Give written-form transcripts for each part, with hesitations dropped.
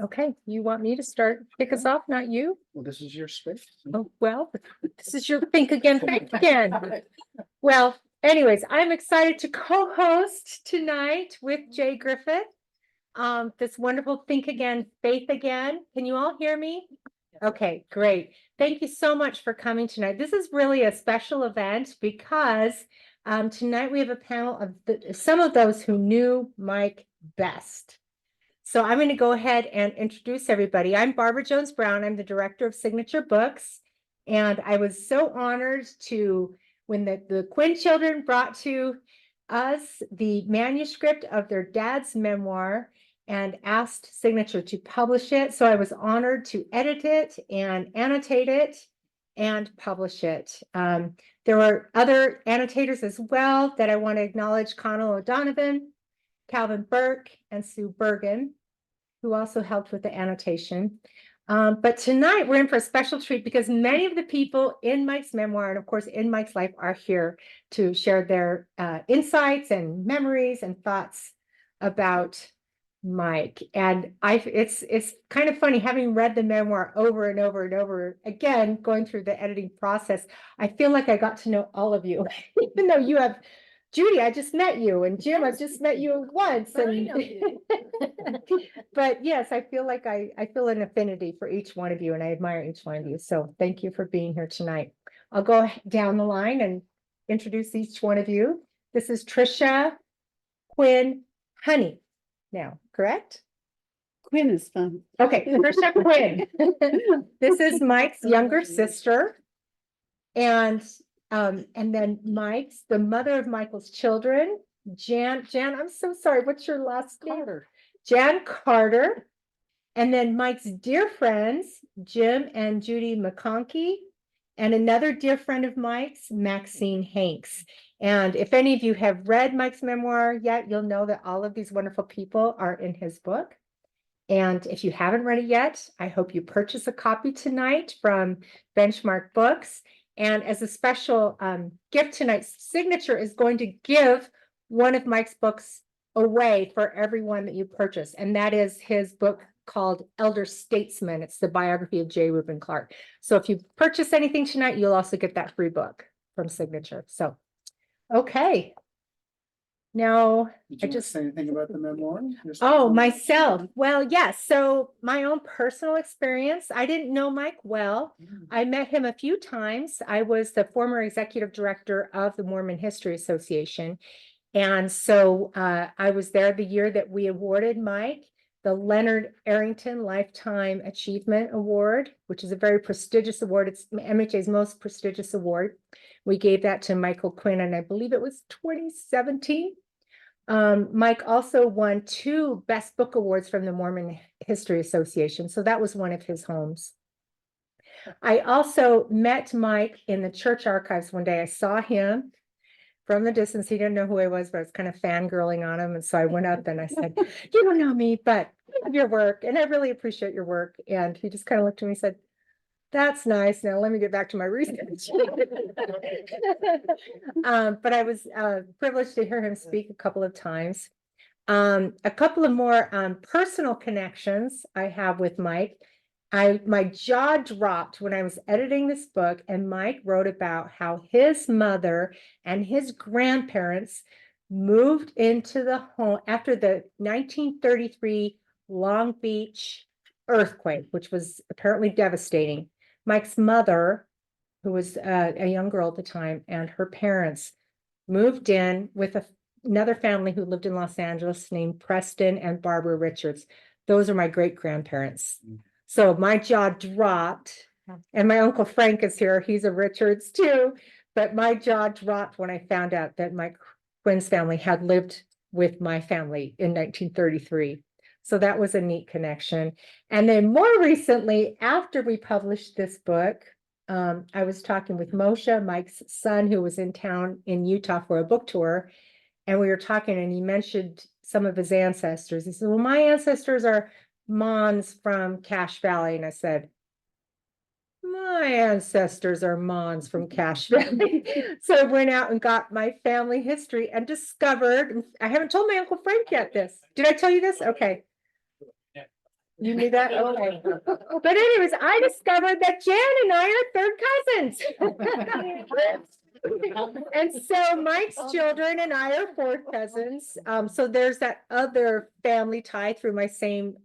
Okay, you want me to start, kick us off, not you? Well, this is your space. Oh, well, this is your Think Again, Faith Again. Well, anyways, I'm excited to co-host tonight with Jay Griffith. This wonderful Think Again, Faith Again. Can you all hear me? Okay, great. Thank you so much for coming tonight. This is really a special event because tonight we have a panel of some of those who knew Mike best. So I'm going to go ahead and introduce everybody. I'm Barbara Jones Brown. I'm the director of Signature Books. And I was so honored to, when the Quinn children brought to us the manuscript of their dad's memoir and asked Signature to publish it. So I was honored to edit it and annotate it and publish it. There were other annotators as well that I want to acknowledge: Connell O'Donovan, Calvin Burke, and Sue Bergen, who also helped with the annotation. But tonight we're in for a special treat because many of the people in Mike's memoir and of course in Mike's life are here to share their insights and memories and thoughts about Mike. And it's kind of funny, having read the memoir over and over and over again, going through the editing process, I feel like I got to know all of you, even though you have Judy, I just met you, and Jim, I've just met you once. And but yes, I feel like I feel an affinity for each one of you, and I admire each one of you. So thank you for being here tonight. I'll go down the line and introduce each one of you. This is Trisha, Quinn, Honey. Now, correct? Quinn is fun. Okay, Trisha Quinn. This is Mike's younger sister. And then Mike's, the mother of Michael's children, Jan, I'm so sorry, what's your last name? Carter. Jan Carter. And then Mike's dear friends, Jim and Judy McConkey, and another dear friend of Mike's, Maxine Hanks. And if any of you have read Mike's memoir yet, you'll know that all of these wonderful people are in his book. And if you haven't read it yet, I hope you purchase a copy tonight from Benchmark Books. And as a special gift tonight, Signature is going to give one of Mike's books away for everyone that you purchase. And that is his book called Elder Statesman. It's the biography of J. Reuben Clark. So if you purchase anything tonight, you'll also get that free book from Signature. So, okay. Now, Did you say anything about the memoir? Oh, myself. Well, yes. So my own personal experience, I didn't know Mike well. I met him a few times. I was the former executive director of the Mormon History Association. And so I was there the year that we awarded Mike the Leonard Arrington Lifetime Achievement Award, which is a very prestigious award. It's MHA's most prestigious award. We gave that to Michael Quinn, and I believe it was 2017. Mike also won 2 Best Book Awards from the Mormon History Association. So that was one of his homes. I also met Mike in the church archives one day. I saw him from the distance. He didn't know who I was, but I was kind of fangirling on him. And so I went up and I said, "You don't know me, but I love your work. And I really appreciate your work." And he just kind of looked at me and said, "That's nice. Now let me get back to my research." But I was privileged to hear him speak a couple of times. A couple of more personal connections I have with Mike. My jaw dropped when I was editing this book, and Mike wrote about how his mother and his grandparents moved into the home after the 1933 Long Beach earthquake, which was apparently devastating. Mike's mother, who was a young girl at the time, and her parents moved in with another family who lived in Los Angeles named Preston and Barbara Richards. Those are my great-grandparents. So my jaw dropped, and my Uncle Frank is here. He's a Richards too, but my jaw dropped when I found out that my Quinn's family had lived with my family in 1933. So that was a neat connection. And then more recently, after we published this book, I was talking with Moshe, Mike's son, who was in town in Utah for a book tour. And we were talking, and he mentioned some of his ancestors. He said, "Well, my ancestors are Mons from Cache Valley." And I said, "My ancestors are Mons from Cache Valley." So I went out and got my family history and discovered, I haven't told my Uncle Frank yet this. Did I tell you this? Okay. You knew that? Okay. But anyways, I discovered that Jan and I are third cousins. And so Mike's children and I are fourth cousins. So there's that other family tie through my same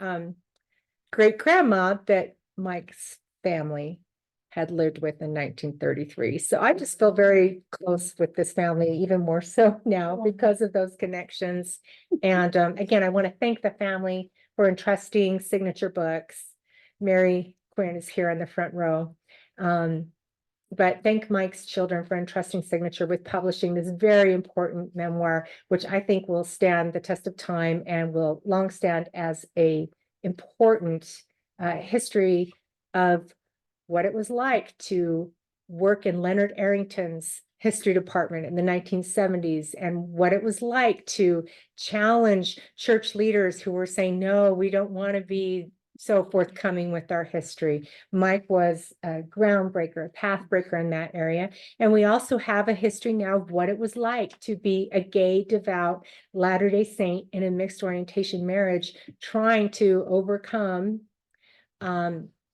great grandma that Mike's family had lived with in 1933. So I just feel very close with this family, even more so now because of those connections. And again, I want to thank the family for entrusting signature books. Mary Quinn is here in the front row. But thank Mike's children for entrusting Signature with publishing this very important memoir, which I think will stand the test of time and will long stand as a important history of what it was like to work in Leonard Arrington's history department in the 1970s and what it was like to challenge church leaders who were saying, no, we don't want to be so forthcoming with our history. Mike was a groundbreaker, a pathbreaker in that area. And we also have a history now of what it was like to be a gay, devout Latter-day Saint in a mixed orientation marriage, trying to overcome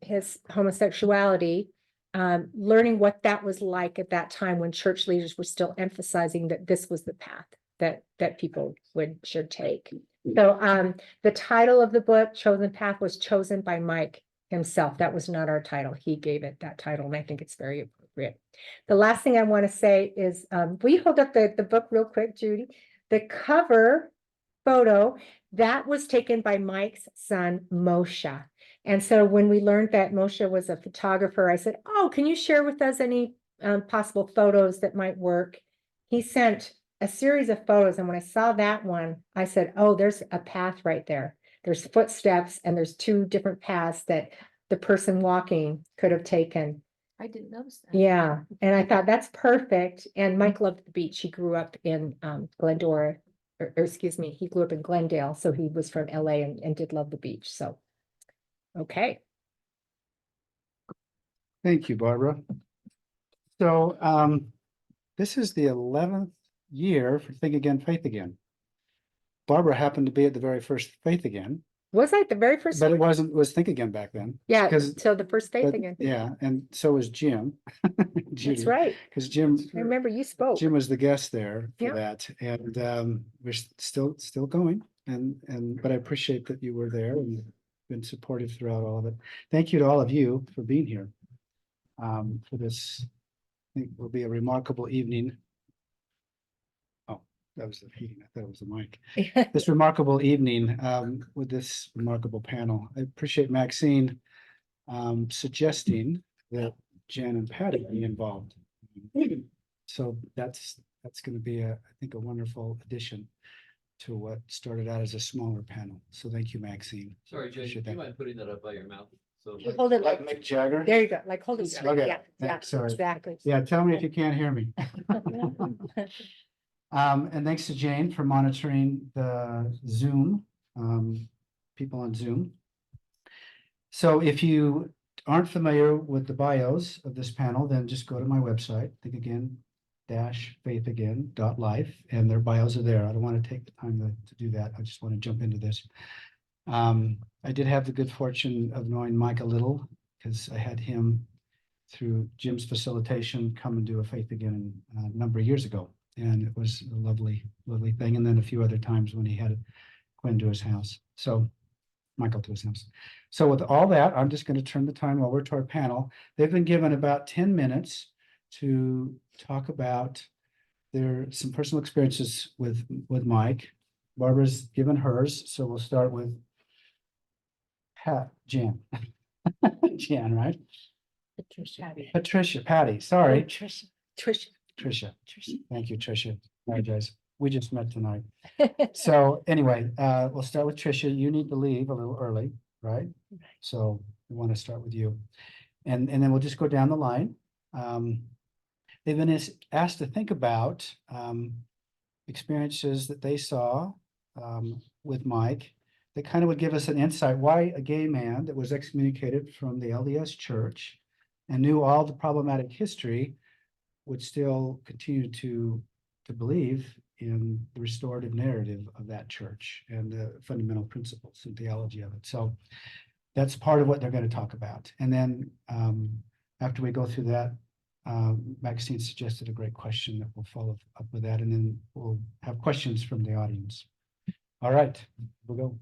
his homosexuality, learning what that was like at that time when church leaders were still emphasizing that this was the path that people should take. So the title of the book, Chosen Path, was chosen by Mike himself. That was not our title. He gave it that title, and I think it's very appropriate. The last thing I want to say is, will you hold up the book real quick, Judy? The cover photo, that was taken by Mike's son, Moshe. And so when we learned that Moshe was a photographer, I said, oh, can you share with us any possible photos that might work? He sent a series of photos. And when I saw that one, I said, oh, there's a path right there. There's footsteps and there's two different paths that the person walking could have taken. I didn't notice that. Yeah. And I thought that's perfect. And Mike loved the beach. He grew up in Glendora, or excuse me, he grew up in Glendale. So he was from LA and did love the beach. So, okay. Thank you, Barbara. So this is the 11th year for Think Again, Faith Again. Barbara happened to be at the very first Faith Again, Was I the very first? but it was Think Again back then. Yeah, 'cause- so the first Faith But, Again. yeah, and so was Jim. That's right. Because Jim, I remember you spoke. Jim was the guest there for Yeah. that, and we're still going. But I appreciate that you were there and been supportive throughout all of it. Thank you to all of you for being here. For this, I think will be a remarkable evening. Oh, that was the heating. I thought it was the mic. This remarkable evening with this remarkable panel. I appreciate Maxine suggesting that Jan and Patty be involved. So that's going to be I think a wonderful addition to what started out as a smaller panel. So thank you, Maxine. Sorry, Jay, Appreciate do you that. mind putting that up by your mouth? So You hold it Like like, Mick Jagger. there you go, like hold it straight. Okay, Yeah, yeah, sorry. exactly. Yeah, tell me if you can't hear me. And thanks to Jane for monitoring the Zoom, people on Zoom. So if you aren't familiar with the bios of this panel, then just go to my website, ThinkAgain-FaithAgain.life, and their bios are there. I don't want to take the time to do that. I just want to jump into this. I did have the good fortune of knowing Mike a little because I had him through Jim's facilitation come and do a Faith Again a number of years ago. And it was a lovely, lovely thing. And then a few other times when he had Quinn to his house. So Michael to his house. So with all that, I'm just going to turn the time over to our panel. They've been given about 10 minutes to talk about some personal experiences with Mike. Barbara's given hers. So we'll start with Jan. Jan, right? Patty, sorry. Tricia. Thank you, Tricia. Apologize. We just met tonight. So anyway, we'll start with Tricia. You need to leave a little early, right? So we want to start with you. And then we'll just go down the line. They've been asked to think about experiences that they saw with Mike that kind of would give us an insight why a gay man that was excommunicated from the LDS church and knew all the problematic history would still continue to believe in the restorative narrative of that church and the fundamental principles and theology of it. So that's part of what they're going to talk about. And then after we go through that, Maxine suggested a great question that we'll follow up with that, and then we'll have questions from the audience. All right, we'll go.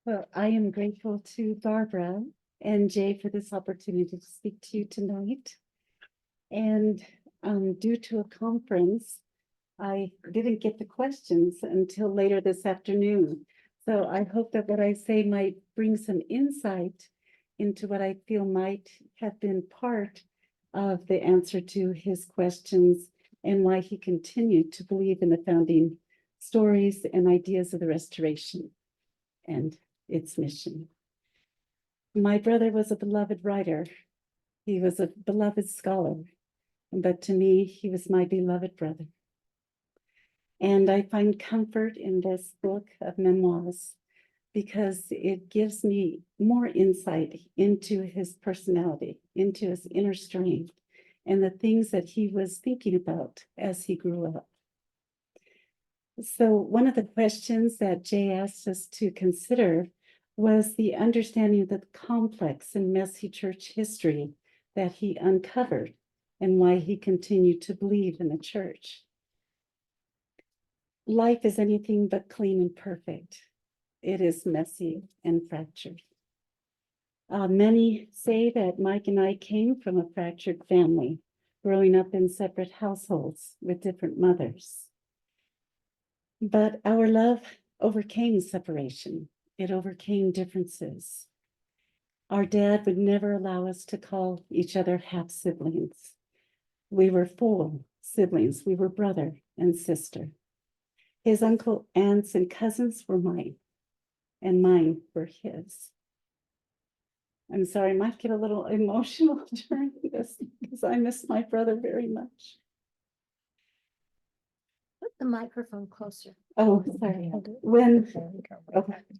Well, I am grateful to Barbara and Jay for this opportunity to speak to you tonight. And due to a conference, I didn't get the questions until later this afternoon. So I hope that what I say might bring some insight into what I feel might have been part of the answer to his questions and why he continued to believe in the founding stories and ideas of the Restoration and its mission. My brother was a beloved writer. He was a beloved scholar, but to me, he was my beloved brother. And I find comfort in this book of memoirs because it gives me more insight into his personality, into his inner strength, and the things that he was thinking about as he grew up. So one of the questions that Jay asked us to consider was the understanding of the complex and messy church history that he uncovered and why he continued to believe in the church. Life is anything but clean and perfect. It is messy and fractured. Many say that Mike and I came from a fractured family, growing up in separate households with different mothers. But our love overcame separation. It overcame differences. Our dad would never allow us to call each other half siblings. We were full siblings. We were brother and sister. His uncle, aunts, and cousins were mine, and mine were his. I'm sorry, I might get a little emotional during this because I miss my brother very much. Put the microphone closer. Oh, sorry.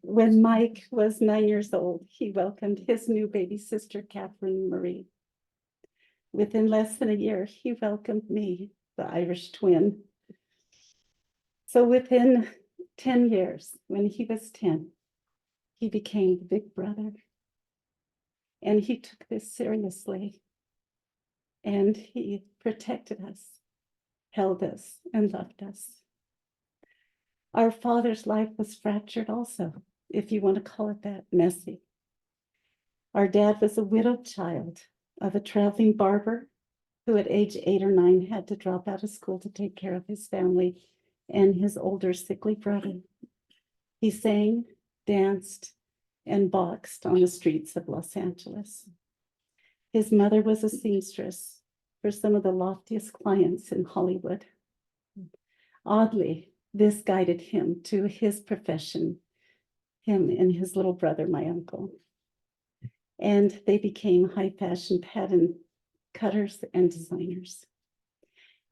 When Mike was 9 years old, he welcomed his new baby sister, Kathleen Marie. Within less than a year, he welcomed me, the Irish twin. So within 10 years, when he was 10, he became the big brother. And he took this seriously. And he protected us, held us, and loved us. Our father's life was fractured also, if you want to call it that, messy. Our dad was a widowed child of a traveling barber who at age 8 or 9 had to drop out of school to take care of his family and his older sickly brother. He sang, danced, and boxed on the streets of Los Angeles. His mother was a seamstress for some of the loftiest clients in Hollywood. Oddly, this guided him to his profession, him and his little brother, my uncle. And they became high fashion pattern cutters and designers.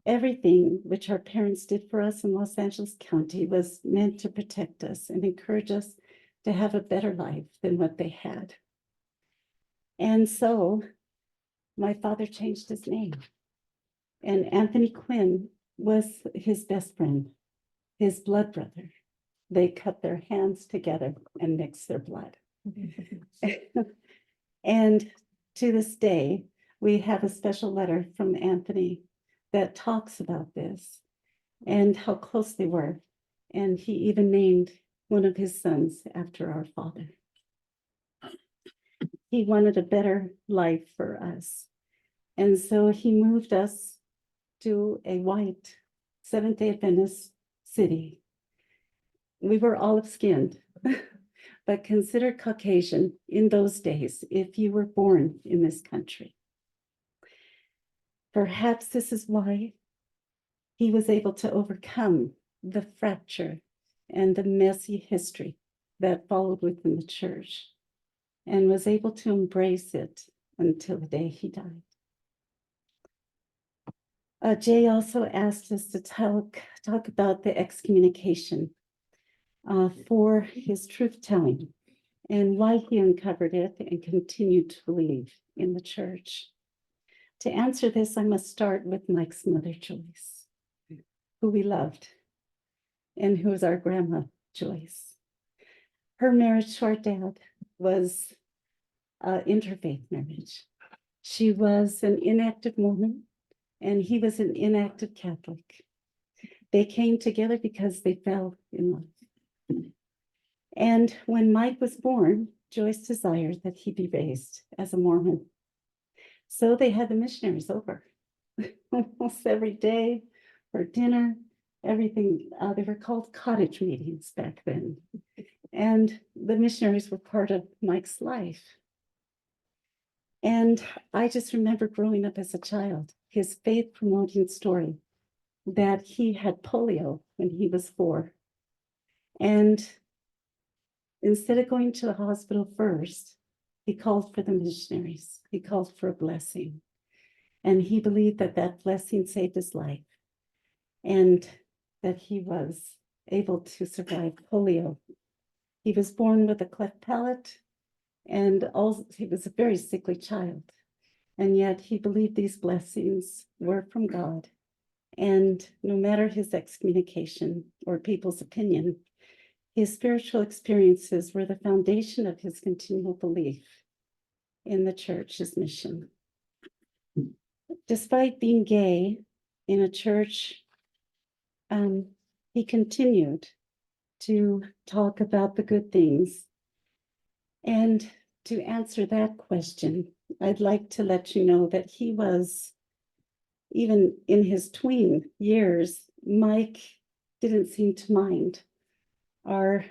Everything which our parents did for us in Los Angeles County was meant to protect us and encourage us to have a better life than what they had. And so my father changed his name. And Anthony Quinn was his best friend, his blood brother. They cut their hands together and mixed their blood. And to this day, we have a special letter from Anthony that talks about this and how close they were. And he even named one of his sons after our father. He wanted a better life for us. And so he moved us to a white Seventh-day Adventist city. We were olive-skinned, but considered Caucasian in those days if you were born in this country. Perhaps this is why he was able to overcome the fracture and the messy history that followed within the church and was able to embrace it until the day he died. Jay also asked us to talk about the excommunication for his truth-telling and why he uncovered it and continued to believe in the church. To answer this, I must start with Mike's mother, Joyce, who we loved and who was our grandma, Joyce. Her marriage to our dad was an interfaith marriage. She was an inactive Mormon, and he was an inactive Catholic. They came together because they fell in love. And when Mike was born, Joyce desired that he be raised as a Mormon. So they had the missionaries over almost every day for dinner, everything. They were called cottage meetings back then. And the missionaries were part of Mike's life. And I just remember growing up as a child, his faith promoting story that he had polio when he was 4. And instead of going to the hospital first, he called for the missionaries. He called for a blessing. And he believed that that blessing saved his life and that he was able to survive polio. He was born with a cleft palate, and also he was a very sickly child. And yet he believed these blessings were from God. And no matter his excommunication or people's opinion, his spiritual experiences were the foundation of his continual belief in the church, his mission. Despite being gay in a church, he continued to talk about the good things. And to answer that question, I'd like to let you know that he was, even in his tween years, Mike didn't seem to mind our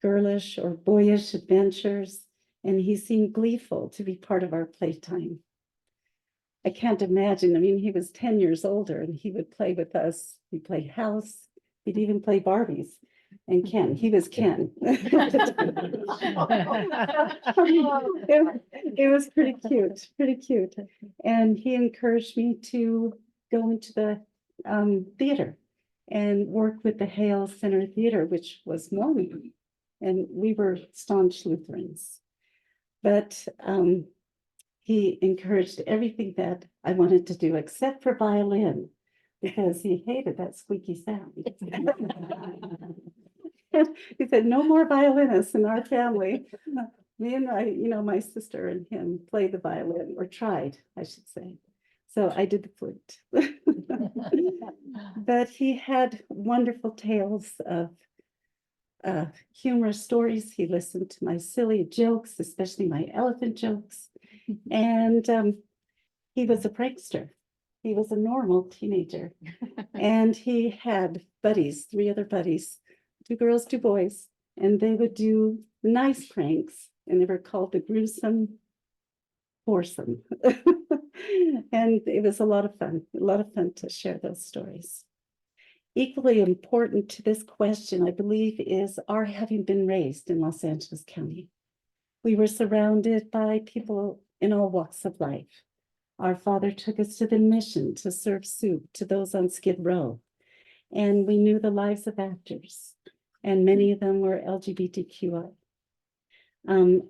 girlish or boyish adventures, and he seemed gleeful to be part of our playtime. I can't imagine, I mean, he was 10 years older and he would play with us. He'd play house, he'd even play Barbies. And Ken, he was Ken. It was pretty cute, pretty cute. And he encouraged me to go into the theater and work with the Hale Center Theater, which was Mormon. And we were staunch Lutherans. But he encouraged everything that I wanted to do except for violin, because he hated that squeaky sound. He said, no more violinists in our family. Me and my sister and him played the violin, or tried, I should say. So I did the flute. But he had wonderful tales of humorous stories. He listened to my silly jokes, especially my elephant jokes. And he was a prankster. He was a normal teenager. And he had buddies, 3 other buddies, 2 girls, 2 boys, and they would do nice pranks, and they were called the gruesome foursome. And it was a lot of fun to share those stories. Equally important to this question, I believe, is our having been raised in Los Angeles County. We were surrounded by people in all walks of life. Our father took us to the mission to serve soup to those on Skid Row. And we knew the lives of actors, and many of them were LGBTQI.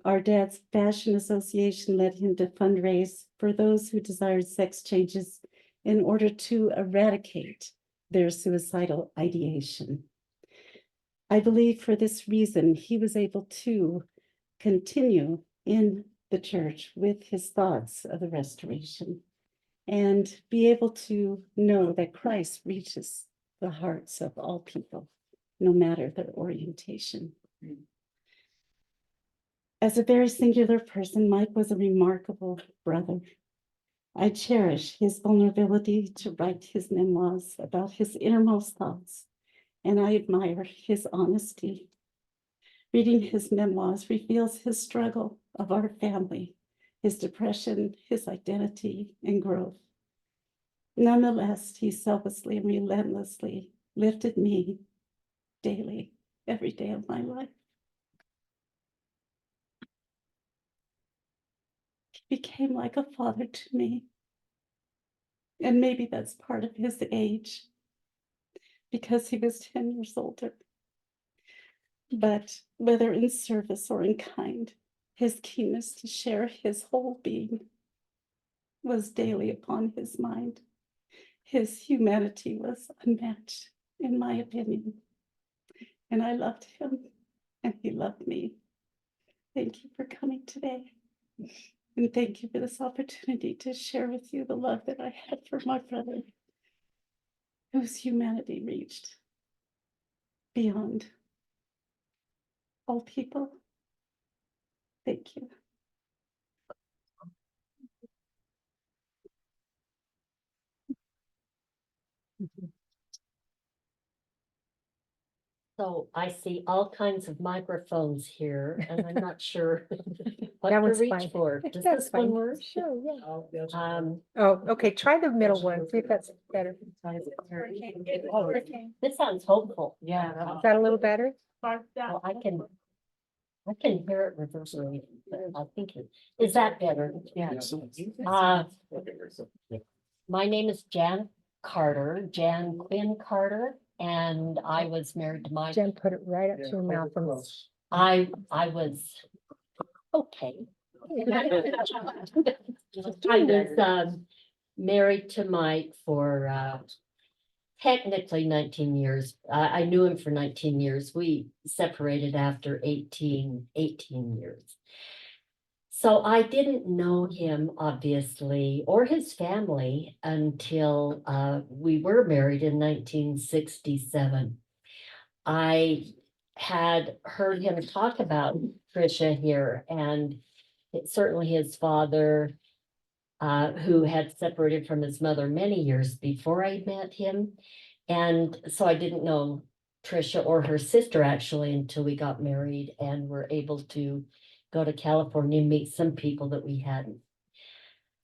Our dad's fashion association led him to fundraise for those who desired sex changes in order to eradicate their suicidal ideation. I believe for this reason, he was able to continue in the church with his thoughts of the restoration and be able to know that Christ reaches the hearts of all people, no matter their orientation. As a very singular person, Mike was a remarkable brother. I cherish his vulnerability to write his memoirs about his innermost thoughts, and I admire his honesty. Reading his memoirs reveals his struggle of our family, his depression, his identity, and growth. Nonetheless, he selflessly and relentlessly lifted me daily, every day of my life. He became like a father to me. And maybe that's part of his age, because he was 10 years older. But whether in service or in kind, his keenness to share his whole being was daily upon his mind. His humanity was unmatched, in my opinion. and I loved him, and he loved me. Thank you for coming today. And thank you for this opportunity to share with you the love that I had for my brother, whose humanity reached beyond all people. Thank you. So I see all kinds of microphones here and I'm not sure what That to one's reach fine. for. Does That's this one fine. work? Sure, yeah. Um, Oh, okay, try the middle one, see if that's better. oh, this sounds hopeful. Yeah. Is that a little better? Well, I can hear it reverberating, but I think is that better? Yeah. My name is Jan Carter, Jan Quinn Carter, and I was married to Mike. Jen, put it right up to your mouth. I was, okay. I was married to Mike for technically 19 years. I knew him for 19 years. We separated after 18 years. So I didn't know him, obviously, or his family until we were married in 1967. I had heard him talk about Tricia here, and certainly his father, who had separated from his mother many years before I met him. And so I didn't know Tricia or her sister actually until we got married and were able to go to California and meet some people that we hadn't.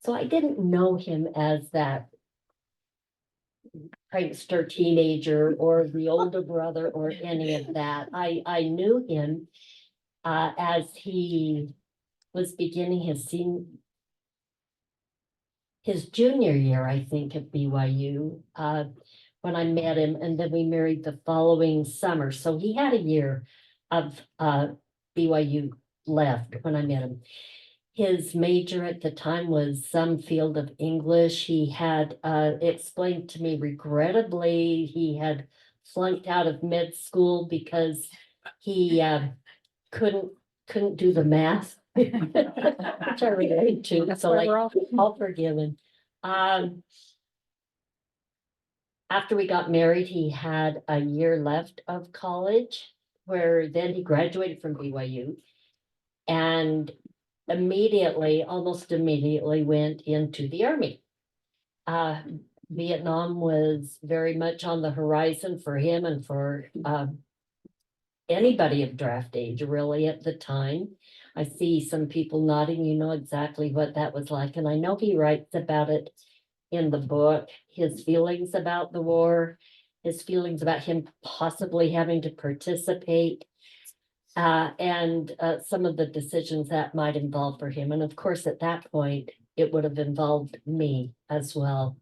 So I didn't know him as that prankster teenager or the older brother or any of that. I knew him as he was beginning his junior year, I think, at BYU, when I met him, and then we married the following summer. So he had a year of BYU left when I met him. His major at the time was some field of English. He had explained to me, regrettably, he had flunked out of med school because he couldn't do the math. Which I relate to, That's so why like, we're all forgiven. After we got married, he had a year left of college, where then he graduated from BYU. And immediately, almost immediately, went into the Army. Vietnam was very much on the horizon for him and for anybody of draft age, really, at the time. I see some people nodding, you know exactly what that was like, and I know he writes about it in the book, his feelings about the war, his feelings about him possibly having to participate, and some of the decisions that might involve for him. And of course, at that point, it would have involved me as well.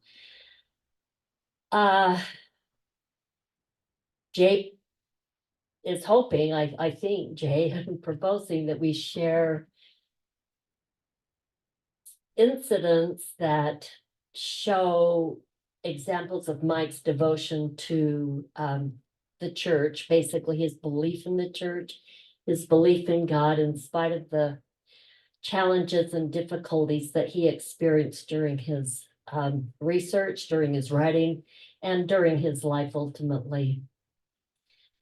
Jay is hoping, I think, Jay, proposing that we share incidents that show examples of Mike's devotion to the church, basically his belief in the church, his belief in God, in spite of the challenges and difficulties that he experienced during his research, during his writing, and during his life ultimately,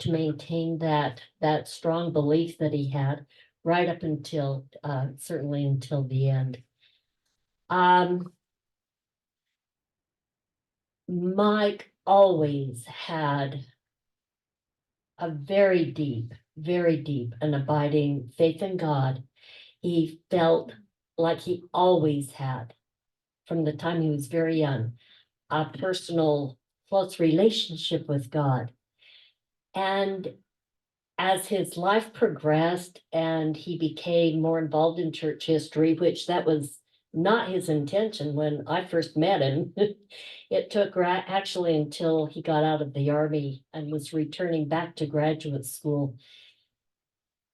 to maintain that strong belief that he had right up until certainly until the end. Mike always had a very deep and abiding faith in God. He felt like he always had, from the time he was very young, a personal, close relationship with God. And as his life progressed and he became more involved in church history, which that was not his intention when I first met him. It took actually until he got out of the Army and was returning back to graduate school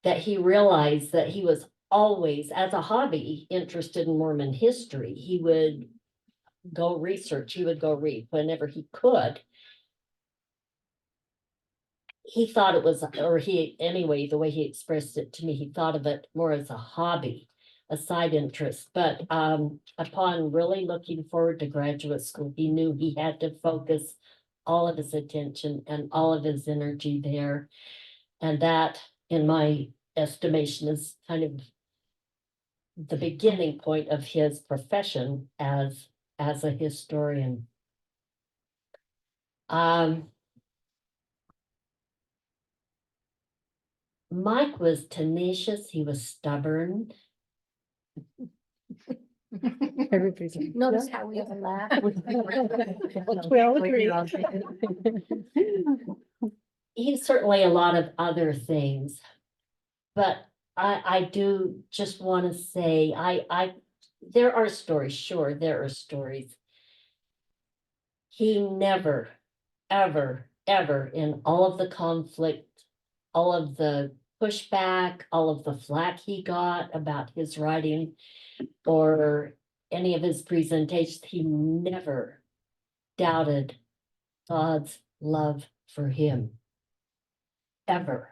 that he realized that he was always, as a hobby, interested in Mormon history. He would go research, he would go read whenever he could. he thought it was, or anyway, the way he expressed it to me, he thought of it more as a hobby, a side interest. But upon really looking forward to graduate school, he knew he had to focus all of his attention and all of his energy there. And that, in my estimation, is kind of the beginning point of his profession as a historian. Mike was tenacious, he was stubborn. Everybody's. Notice how we have a laugh. We all agree. He's certainly a lot of other things. But I do just want to say, there are stories, sure, there are stories. He never, ever, ever in all of the conflict, all of the pushback, all of the flack he got about his writing or any of his presentations, he never doubted God's love for him, ever.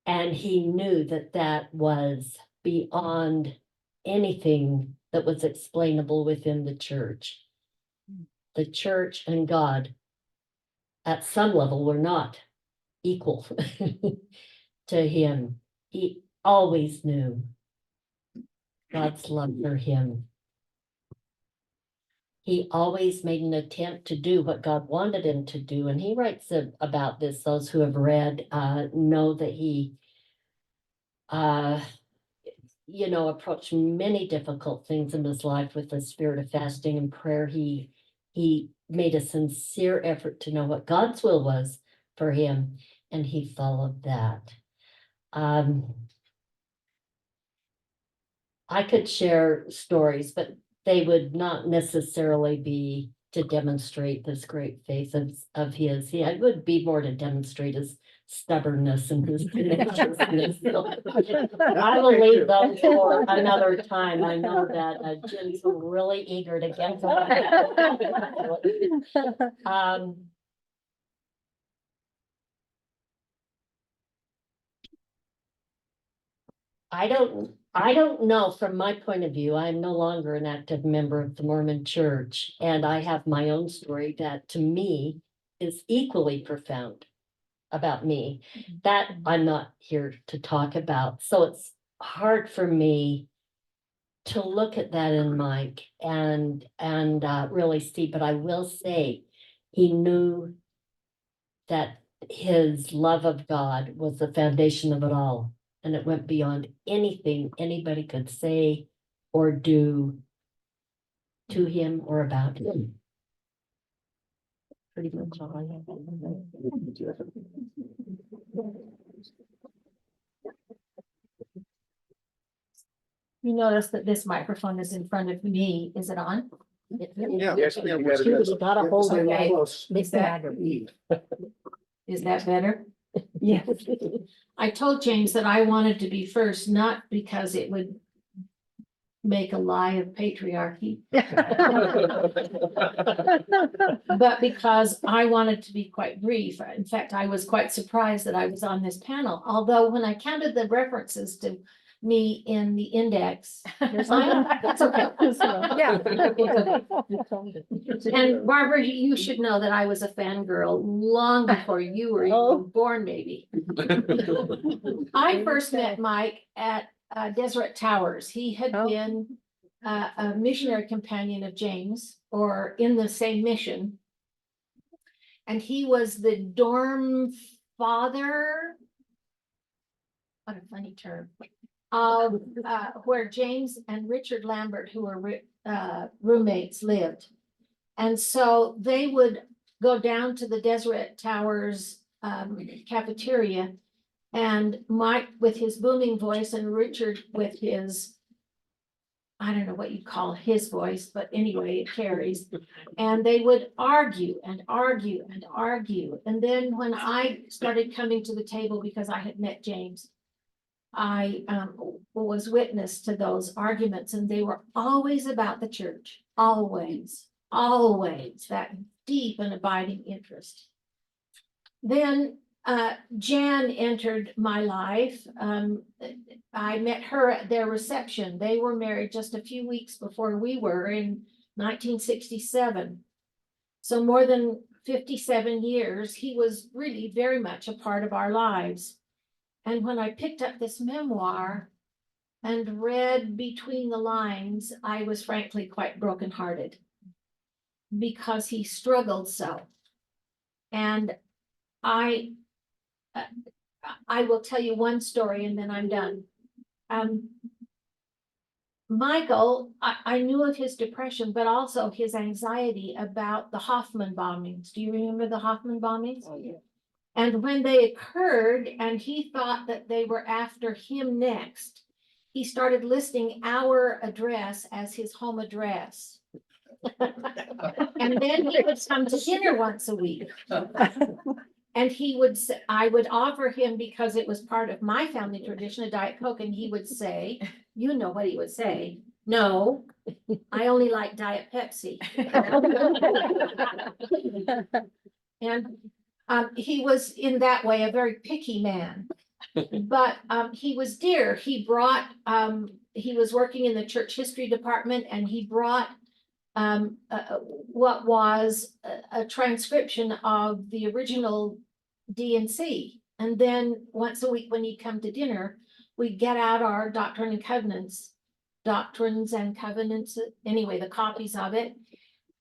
And he knew that that was beyond anything that was explainable within the church. The church and God, at some level, were not equal to him. He always knew God's love for him. He always made an attempt to do what God wanted him to do. And he writes about this. Those who have read know that he, approached many difficult things in his life with the spirit of fasting and prayer. He made a sincere effort to know what God's will was for him, and he followed that. I could share stories, but they would not necessarily be to demonstrate this great faith of his. It would be more to demonstrate his stubbornness and his tenaciousness. So I will leave those for another time. I know that Jim's really eager to get to that. I don't know, from my point of view, I'm no longer an active member of the Mormon Church, and I have my own story that to me is equally profound about me. That I'm not here to talk about. So it's hard for me to look at that in Mike and really see, but I will say he knew that his love of God was the foundation of it all. And it went beyond anything anybody could say or do to him or about him. Pretty much all I have. You notice that this microphone is in front of me. Is it on? Yeah. Yes, ma'am. You gotta hold it, right? Is that Is that better? yes. I told James that I wanted to be first, not because it would make a lie of patriarchy, but because I wanted to be quite brief. In fact, I was quite surprised that I was on this panel, although when I counted the references to me in the index, that's okay. Yeah. And Barbara, you should know that I was a fangirl long before you were even born, maybe. I first met Mike at Deseret Towers. He had been a missionary companion of James, or in the same mission. And he was the dorm father. What a funny term. Of where James and Richard Lambert, who were roommates, lived. And so they would go down to the Deseret Towers cafeteria, and Mike with his booming voice and Richard with his, I don't know what you call his voice, but anyway, it carries. And they would argue and argue and argue. And then when I started coming to the table because I had met James, I was witness to those arguments, and they were always about the church, always that deep and abiding interest. Then Jan entered my life. I met her at their reception. They were married just a few weeks before we were in 1967. So more than 57 years, he was really very much a part of our lives. And when I picked up this memoir and read between the lines, I was frankly quite brokenhearted because he struggled so. And I will tell you one story and then I'm done. Michael, I knew of his depression, but also his anxiety about the Hoffman bombings. Do you remember the Hoffman bombings? Oh, yeah. And when they occurred and he thought that they were after him next, he started listing our address as his home address. And then he would come to dinner once a week. And he would say, I would offer him, because it was part of my family tradition, a Diet Coke, and he would say, you know what he would say, no, I only like Diet Pepsi. And he was in that way a very picky man. But he was dear. He brought, he was working in the church history department and he brought what was a transcription of the original D&C. And then once a week when he'd come to dinner, we'd get out our doctrines and covenants, anyway, the copies of it,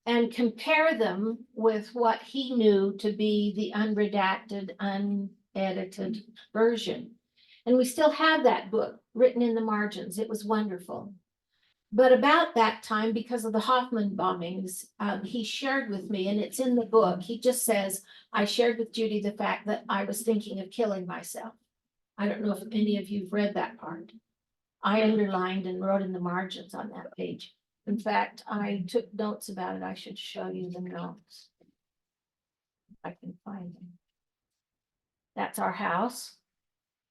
and compare them with what he knew to be the unredacted, unedited version. And we still have that book written in the margins. It was wonderful. But about that time, because of the Hoffman bombings, he shared with me, and it's in the book, he just says, I shared with Judy the fact that I was thinking of killing myself. I don't know if any of you've read that part. I underlined and wrote in the margins on that page. In fact, I took notes about it. I should show you the notes. If I can find them. That's our house.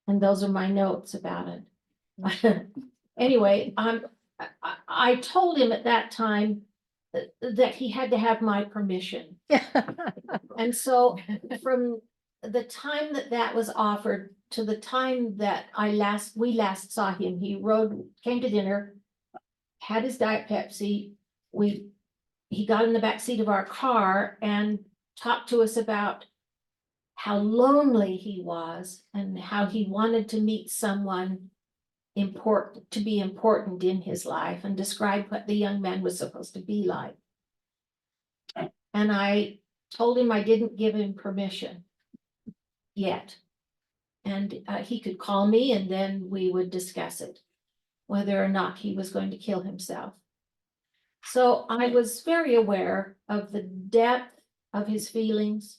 And those are my notes about it. Anyway, I told him at that time that he had to have my permission. And so from the time that was offered to the time that we last saw him, he came to dinner, had his Diet Pepsi. He got in the back seat of our car and talked to us about how lonely he was and how he wanted to meet someone important, to be important in his life, and described what the young man was supposed to be like. And I told him I didn't give him permission yet. And he could call me and then we would discuss it, whether or not he was going to kill himself. So I was very aware of the depth of his feelings,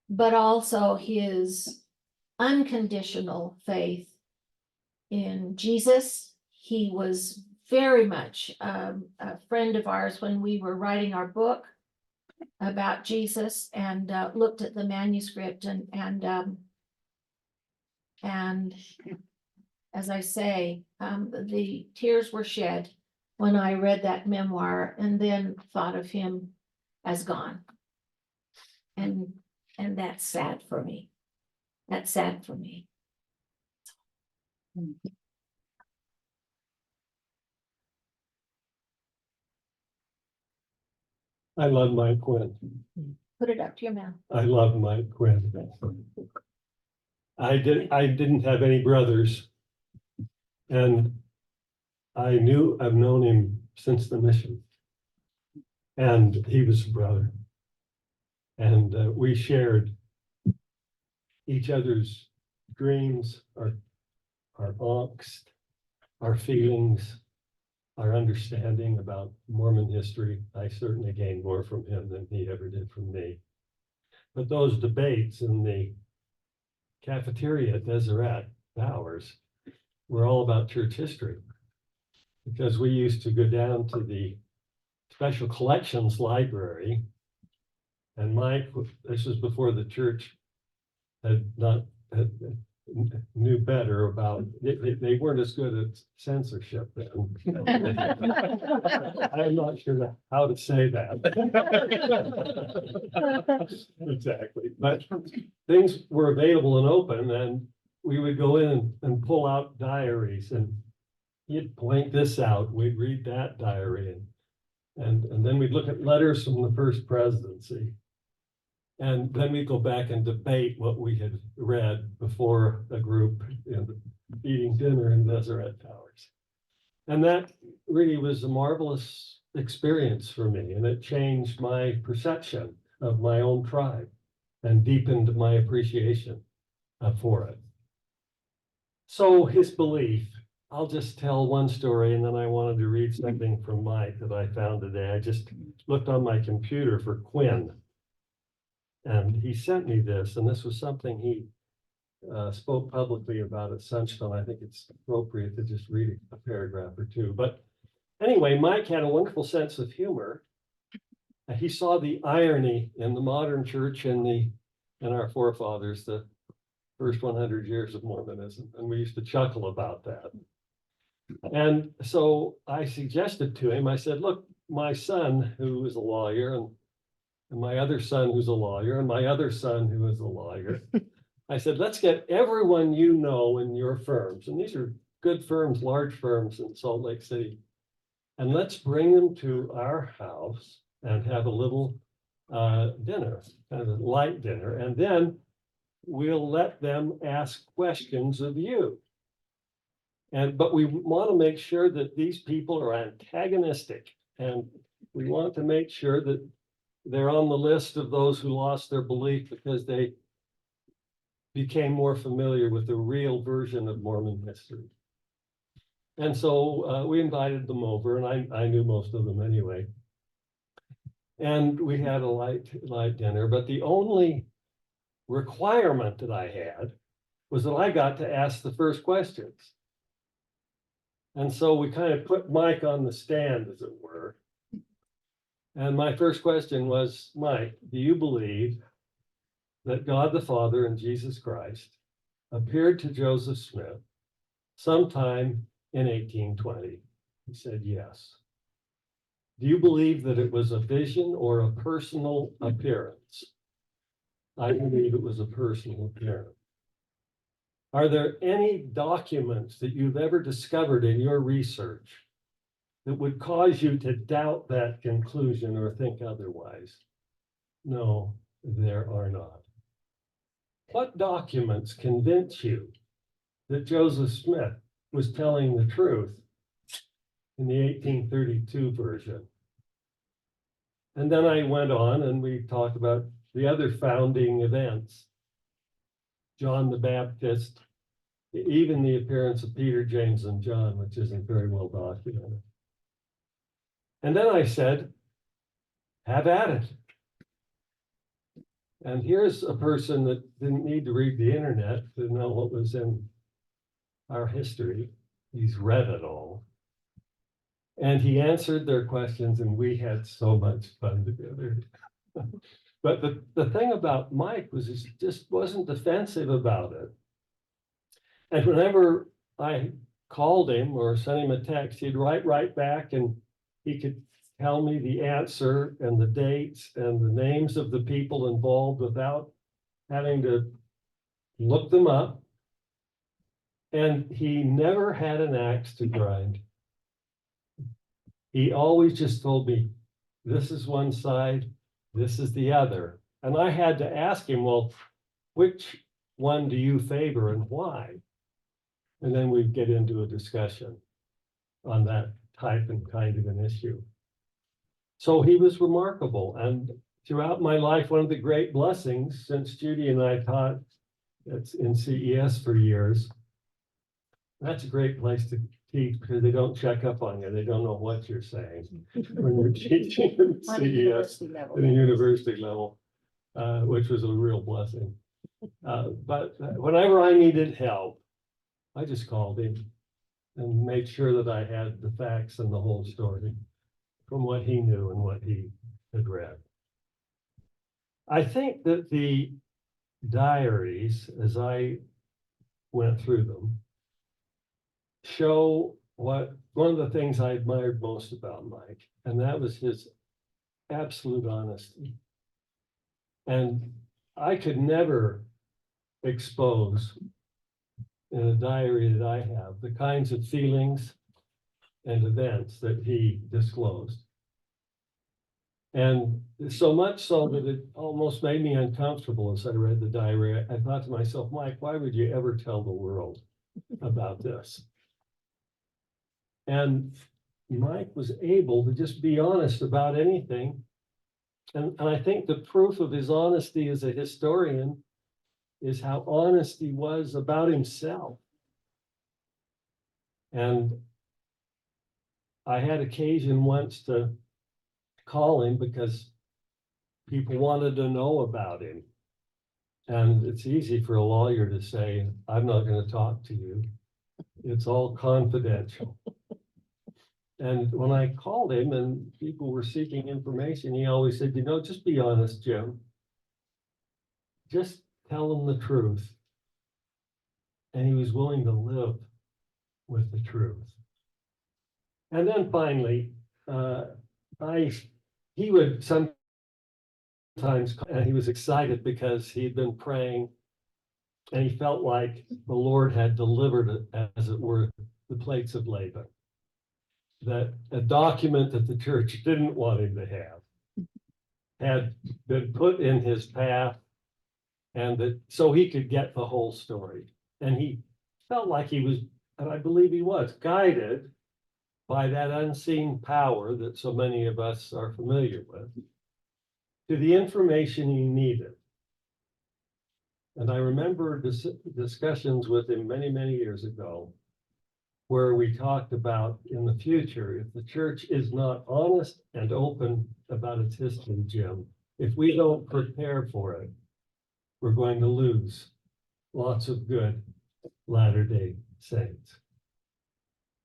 but also his unconditional faith in Jesus. He was very much a friend of ours when we were writing our book about Jesus, and looked at the manuscript and as I say, the tears were shed when I read that memoir and then thought of him as gone. And that's sad for me. That's sad for me. I love Mike Quinn. Put it up to your mouth. I love Mike Quinn. I didn't have any brothers. And I've known him since the mission. And he was a brother. And we shared each other's dreams, our angst, our feelings, our understanding about Mormon history. I certainly gained more from him than he ever did from me. But those debates in the cafeteria at Deseret Bowers were all about church history, because we used to go down to the special collections library, and Mike, this was before the church had knew better about, they weren't as good at censorship then. I'm not sure how to say that. Exactly, but things were available and open, and we would go in and pull out diaries, and you'd point this out, we'd read that diary, and then we'd look at letters from the first presidency. And then we go back and debate what we had read before a group eating dinner in Deseret Towers. And that really was a marvelous experience for me, and it changed my perception of my own tribe and deepened my appreciation for it. So his belief, I'll just tell one story, and then I wanted to read something from Mike that I found today. I just looked on my computer for Quinn. And he sent me this, and this was something he spoke publicly about at Sunstone. I think it's appropriate to just read a paragraph or two. But anyway, Mike had a wonderful sense of humor. And he saw the irony in the modern church and our forefathers, the first 100 years of Mormonism. And we used to chuckle about that. And so I suggested to him, I said, look, my son, who is a lawyer, and my other son who's a lawyer, and my other son who is a lawyer. I said, let's get everyone you know in your firms, and these are good firms, large firms in Salt Lake City, and let's bring them to our house and have a little dinner, kind of a light dinner, and then we'll let them ask questions of you. But we want to make sure that these people are antagonistic, and we want to make sure that they're on the list of those who lost their belief because they became more familiar with the real version of Mormon history. And so we invited them over, and I knew most of them anyway. And we had a light dinner, but the only requirement that I had was that I got to ask the first questions. And so we kind of put Mike on the stand, as it were. And my first question was, Mike, do you believe that God the Father and Jesus Christ appeared to Joseph Smith sometime in 1820? He said, yes. Do you believe that it was a vision or a personal appearance? I believe it was a personal appearance. Are there any documents that you've ever discovered in your research that would cause you to doubt that conclusion or think otherwise? No, there are not. What documents convince you that Joseph Smith was telling the truth in the 1832 version? And then I went on and we talked about the other founding events. John the Baptist, even the appearance of Peter, James, and John, which isn't very well documented. And then I said, have at it. And here's a person that didn't need to read the internet to know what was in our history. He's read it all. And he answered their questions, and we had so much fun together. But the thing about Mike was he just wasn't defensive about it. And whenever I called him or sent him a text, he'd write right back, and he could tell me the answer and the dates and the names of the people involved without having to look them up. And he never had an axe to grind. He always just told me, this is one side, this is the other. And I had to ask him, well, which one do you favor and why? And then we'd get into a discussion on that type and kind of an issue. So he was remarkable. And throughout my life, one of the great blessings, since Judy and I taught in CES for years, that's a great place to teach because they don't check up on you. They don't know what you're saying when you're teaching in CES at a university level, which was a real blessing. But whenever I needed help, I just called him and made sure that I had the facts and the whole story from what he knew and what he had read. I think that the diaries, as I went through them, show one of the things I admired most about Mike, and that was his absolute honesty. And I could never expose in a diary that I have the kinds of feelings and events that he disclosed. And so much so that it almost made me uncomfortable as I read the diary. I thought to myself, Mike, why would you ever tell the world about this? And Mike was able to just be honest about anything. And I think the proof of his honesty as a historian is how honest he was about himself. And I had occasion once to call him because people wanted to know about him. And it's easy for a lawyer to say, I'm not going to talk to you. It's all confidential. And when I called him and people were seeking information, he always said, you know, just be honest, Jim. Just tell them the truth. And he was willing to live with the truth. And then finally, he would sometimes, and he was excited because he had been praying and he felt like the Lord had delivered it, as it were, the plates of Laban. That a document that the church didn't want him to have had been put in his path, and that so he could get the whole story. And he felt like he was, and I believe he was, guided by that unseen power that so many of us are familiar with, to the information he needed. And I remember discussions with him many, many years ago, where we talked about in the future, if the church is not honest and open about its history, Jim, if we don't prepare for it, we're going to lose lots of good Latter-day Saints.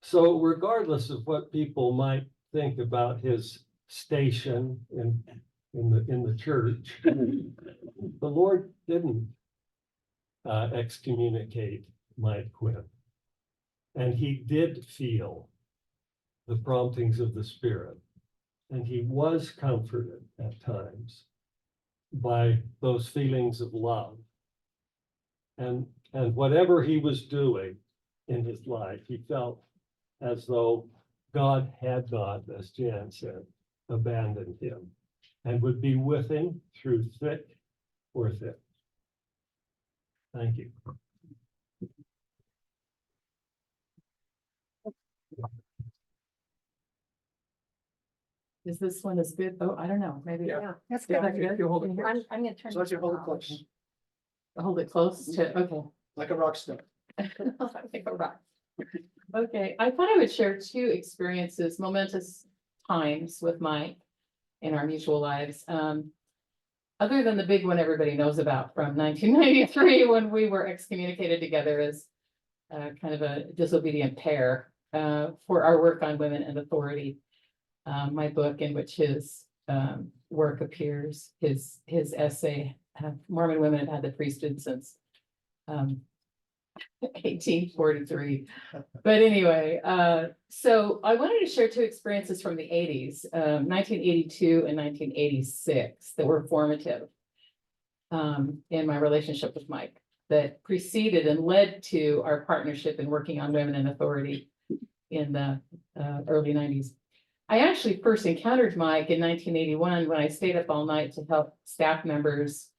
So regardless of what people might think about his station in the church, the Lord didn't excommunicate Mike Quinn. And he did feel the promptings of the Spirit. And he was comforted at times by those feelings of love. And whatever he was doing in his life, he felt as though God had not, as Jan said, abandoned him and would be with him through thick or thin. Thank you. Is this one as good? Oh, I don't know, maybe. Yeah. That's Yeah, good. If you hold it close. I'm gonna turn. So as you hold it this close, Hold it close to, okay. like a rock star. Okay, I thought I would share two experiences, momentous times with Mike in our mutual lives. Other than the big one everybody knows about from 1993, when we were excommunicated together as kind of a disobedient pair for our work on women and authority. My book, in which his work appears, his essay, Mormon Women Have Had the Priesthood Since 1843. But anyway, so I wanted to share two experiences from the 80s, 1982 and 1986, that were formative in my relationship with Mike, that preceded and led to our partnership in working on women in authority in the early 90s. I actually first encountered Mike in 1981 when I stayed up all night to help staff members,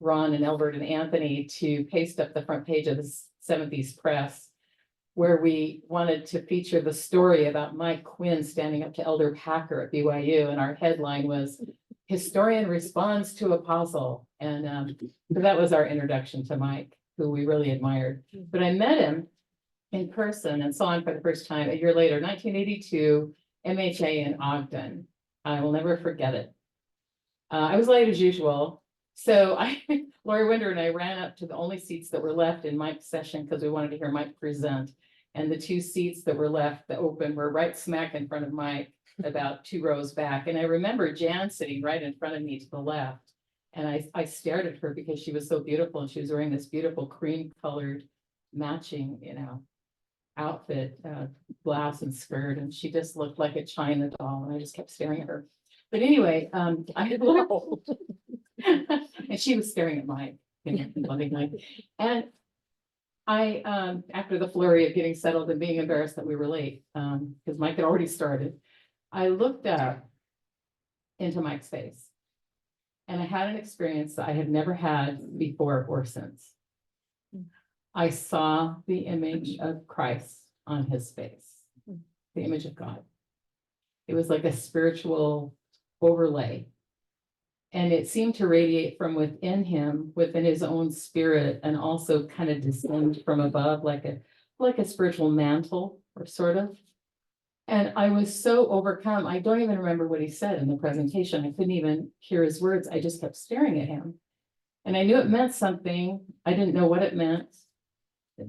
Ron and Elbert and Anthony, to paste up the front page of the 70s Press, where we wanted to feature the story about Mike Quinn standing up to Elder Packer at BYU. And our headline was, "Historian Responds to Apostle." And so that was our introduction to Mike, who we really admired. But I met him in person and saw him for the first time a year later, 1982, MHA in Ogden. I will never forget it. I was late as usual. So Lori Winder and I ran up to the only seats that were left in Mike's session because we wanted to hear Mike present. And the two seats that were left, that open, were right smack in front of Mike, about 2 rows back. And I remember Jan sitting right in front of me to the left. And I stared at her because she was so beautiful and she was wearing this beautiful cream colored matching, outfit, blouse and skirt, and she just looked like a China doll, and I just kept staring at her. But anyway, I looked, and she was staring at Mike, lovingly. And I, after the flurry of getting settled and being embarrassed that we were late, because Mike had already started, I looked up into Mike's face. And I had an experience that I had never had before or since. I saw the image of Christ on his face, the image of God. It was like a spiritual overlay. And it seemed to radiate from within him, within his own spirit, and also kind of descend from above like a spiritual mantle, or sort of. And I was so overcome. I don't even remember what he said in the presentation. I couldn't even hear his words. I just kept staring at him. And I knew it meant something. I didn't know what it meant,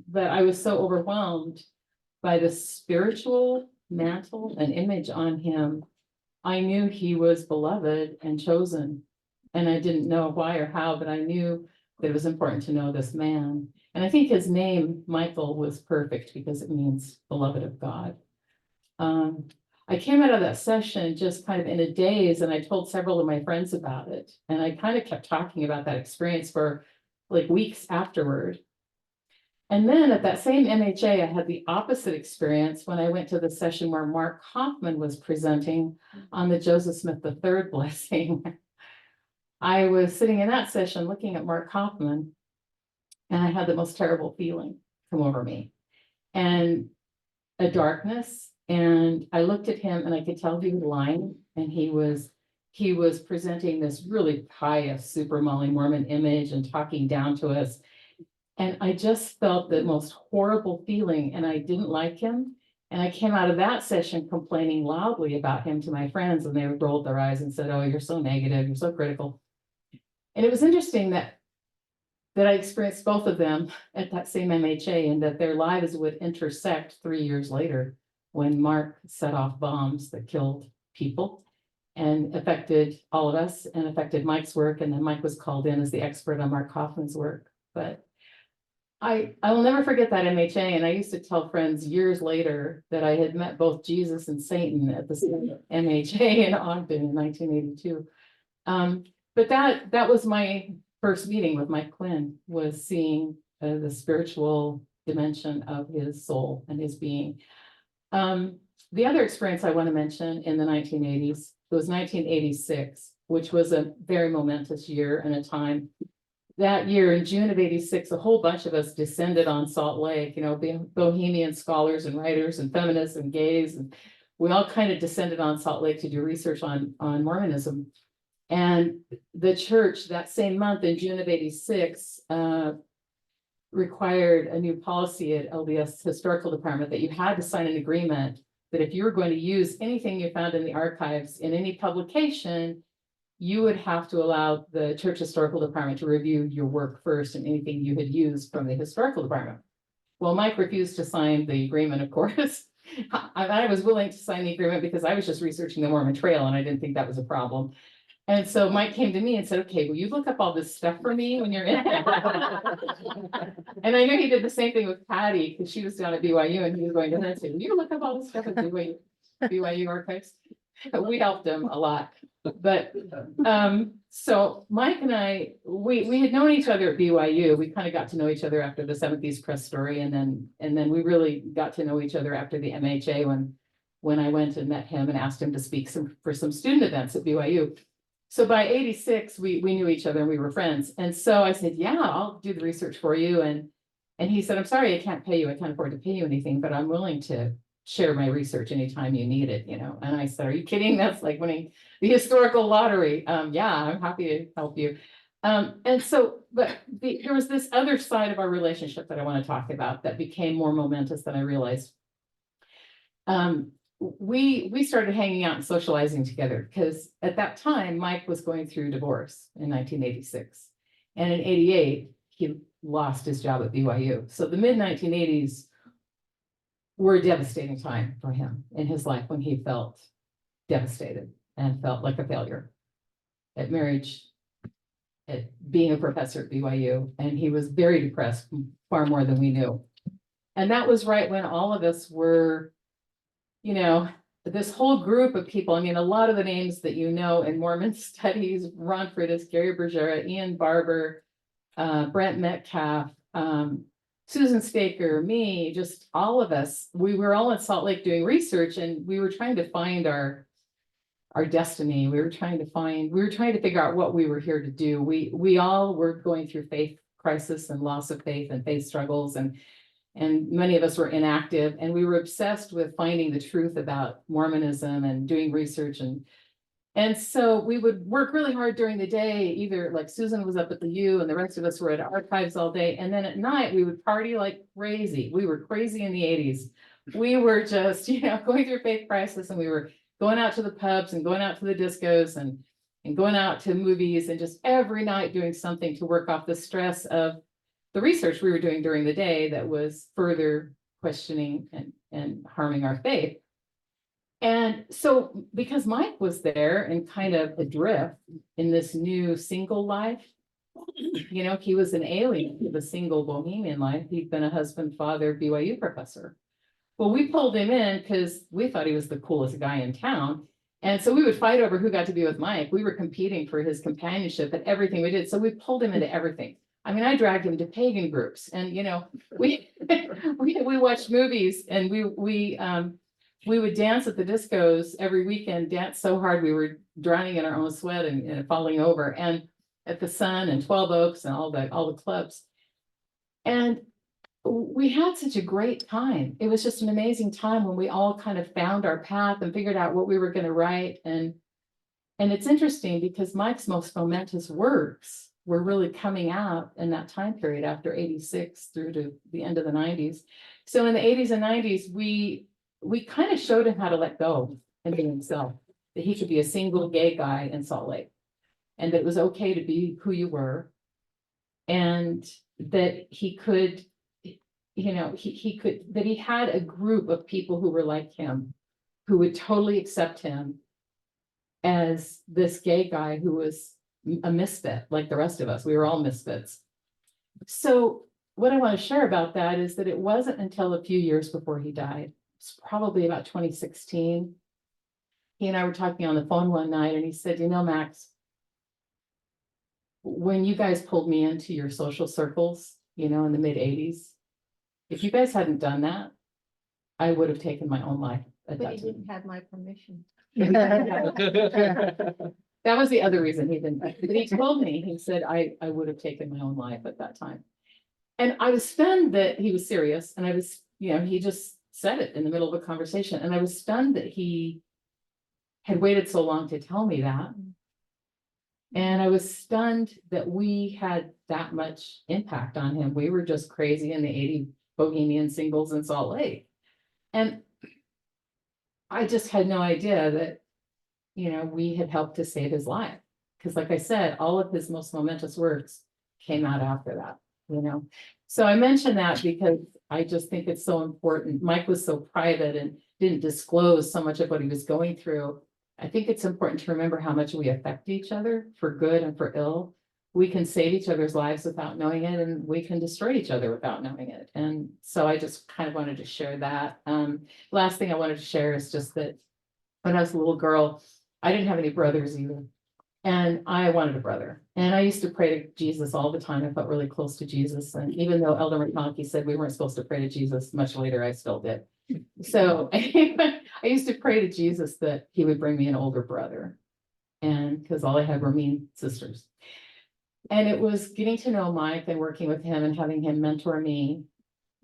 but I was so overwhelmed by the spiritual mantle and image on him. I knew he was beloved and chosen. And I didn't know why or how, but I knew that it was important to know this man. And I think his name, Michael, was perfect because it means beloved of God. I came out of that session just kind of in a daze, and I told several of my friends about it. And I kind of kept talking about that experience for like weeks afterward. And then at that same MHA, I had the opposite experience when I went to the session where Mark Hoffman was presenting on the Joseph Smith III blessing. I was sitting in that session looking at Mark Hoffman, and I had the most terrible feeling come over me, and a darkness. And I looked at him and I could tell he was lying, and he was presenting this really pious, super Molly Mormon image and talking down to us. And I just felt the most horrible feeling, and I didn't like him. And I came out of that session complaining loudly about him to my friends, and they rolled their eyes and said, "Oh, you're so negative, you're so critical." And it was interesting that I experienced both of them at that same MHA, and that their lives would intersect 3 years later when Mark set off bombs that killed people and affected all of us and affected Mike's work. And then Mike was called in as the expert on Mark Hoffman's work. But I will never forget that MHA. And I used to tell friends years later that I had met both Jesus and Satan at the same MHA in Ogden in 1982. But that was my first meeting with Mike Quinn, was seeing the spiritual dimension of his soul and his being. The other experience I want to mention in the 1980s, it was 1986, which was a very momentous year and a time. That year in June of '86, a whole bunch of us descended on Salt Lake, being Bohemian scholars and writers and feminists and gays. And we all kind of descended on Salt Lake to do research on Mormonism. And the church that same month in June of '86 required a new policy at LDS Historical Department that you had to sign an agreement that if you were going to use anything you found in the archives in any publication, you would have to allow the Church Historical Department to review your work first and anything you had used from the Historical Department. Well, Mike refused to sign the agreement, of course. I was willing to sign the agreement because I was just researching the Mormon Trail, and I didn't think that was a problem. And so Mike came to me and said, "Okay, will you look up all this stuff for me when you're in?" And I knew he did the same thing with Patty, because she was down at BYU, and he was going to her and say, "Will you look up all this stuff at BYU archives?" We helped him a lot. But so Mike and I, we had known each other at BYU. We kind of got to know each other after the Seventh East Press story, and then we really got to know each other after the MHA when I went and met him and asked him to speak for some student events at BYU. So by '86, we knew each other and we were friends. And so I said, "Yeah, I'll do the research for you." And he said, "I'm sorry, I can't pay you. I can't afford to pay you anything, but I'm willing to share my research anytime you need it, And I said, "Are you kidding? That's like winning the historical lottery." Yeah, I'm happy to help you. And so, but there was this other side of our relationship that I want to talk about that became more momentous than I realized. We started hanging out and socializing together because at that time, Mike was going through divorce in 1986. And in '88, he lost his job at BYU. So the mid-1980s were a devastating time for him in his life, when he felt devastated and felt like a failure at marriage, at being a professor at BYU. And he was very depressed, far more than we knew. And that was right when all of us were, you know, this whole group of people. I mean, a lot of the names that you know in Mormon studies, Ron Freitas, Gary Bergera, Ian Barber, Brent Metcalf, Susan Staker, me, just all of us, we were all in Salt Lake doing research, and we were trying to find our destiny. We were trying to figure out what we were here to do. We all were going through faith crisis and loss of faith and faith struggles, and many of us were inactive, and we were obsessed with finding the truth about Mormonism and doing research. And so we would work really hard during the day, either like Susan was up at the U and the rest of us were at archives all day. And then at night we would party like crazy. We were crazy in the 80s. We were just, going through faith crisis, and we were going out to the pubs and going out to the discos and going out to movies, and just every night doing something to work off the stress of the research we were doing during the day that was further questioning and harming our faith. And so because Mike was there and kind of adrift in this new single life, he was an alien to the single bohemian life. He'd been a husband, father, BYU professor. Well, we pulled him in because we thought he was the coolest guy in town. And so we would fight over who got to be with Mike. We were competing for his companionship at everything we did. So we pulled him into everything. I mean, I dragged him to pagan groups, and we watched movies, and we would dance at the discos every weekend, dance so hard we were drowning in our own sweat and falling over, and at the Sun and 12 Oaks and all the clubs. And we had such a great time. It was just an amazing time when we all kind of found our path and figured out what we were going to write. And it's interesting because Mike's most momentous works were really coming out in that time period after 86 through to the end of the 90s. So in the 80s and 90s, we kind of showed him how to let go and be himself, that he could be a single gay guy in Salt Lake, and that it was okay to be who you were, and that he could, that he had a group of people who were like him, who would totally accept him as this gay guy who was a misfit like the rest of us. We were all misfits. So what I want to share about that is that it wasn't until a few years before he died, it's probably about 2016. He and I were talking on the phone one night, and he said, Max, when you guys pulled me into your social circles, in the mid 80s, if you guys hadn't done that, I would have taken my own life at But that he time. didn't have my permission. That was the other reason he didn't. But he told me, he said, I would have taken my own life at that time. And I was stunned that he was serious. And I was, he just said it in the middle of a conversation. And I was stunned that he had waited so long to tell me that. And I was stunned that we had that much impact on him. We were just crazy in the 80 bohemian singles in Salt Lake. And I just had no idea that, we had helped to save his life. Because like I said, all of his most momentous works came out after that, So I mention that because I just think it's so important. Mike was so private and didn't disclose so much of what he was going through. I think it's important to remember how much we affect each other for good and for ill. We can save each other's lives without knowing it, and we can destroy each other without knowing it. And so I just kind of wanted to share that. Last thing I wanted to share is just that when I was a little girl, I didn't have any brothers either. And I wanted a brother. And I used to pray to Jesus all the time. I felt really close to Jesus. And even though Elder McConaughey said we weren't supposed to pray to Jesus, much later I still did. So I used to pray to Jesus that he would bring me an older brother. And because all I had were mean sisters. And it was getting to know Mike and working with him and having him mentor me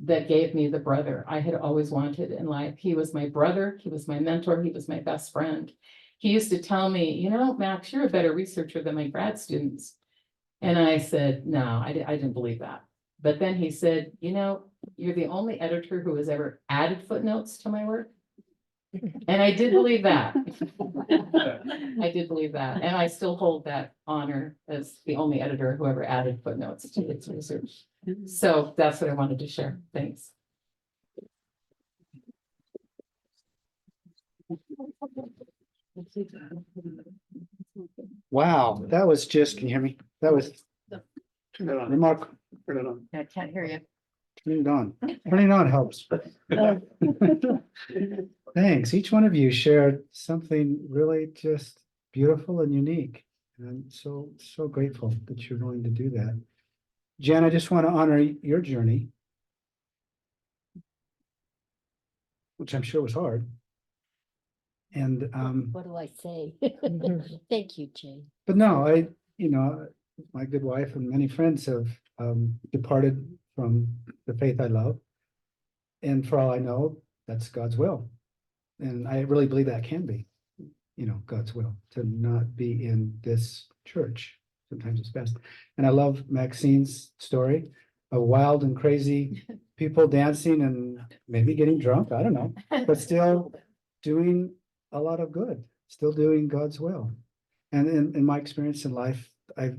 that gave me the brother I had always wanted in life. He was my brother. He was my mentor. He was my best friend. He used to tell me, Max, you're a better researcher than my grad students. And I said, no, I didn't believe that. But then he said, you're the only editor who has ever added footnotes to my work. And I did believe that. I did believe that. And I still hold that honor as the only editor who ever added footnotes to its research. So that's what I wanted to share. Thanks. Wow, that was just, can you hear me? That was Turn it on. remarkable. Turn it on. I can't hear you. Turning on helps. Thanks. Each one of you shared something really just beautiful and unique. And I'm so grateful that you're willing to do that. Jen, I just want to honor your journey, which I'm sure was hard. And, What do I say? Thank you, Jay. but no, my good wife and many friends have departed from the faith I love. And for all I know, that's God's will. And I really believe that can be, God's will to not be in this church. Sometimes it's best. And I love Maxine's story of wild and crazy people dancing and maybe getting drunk. I don't know, but still doing a lot of good, still doing God's will. And in my experience in life, I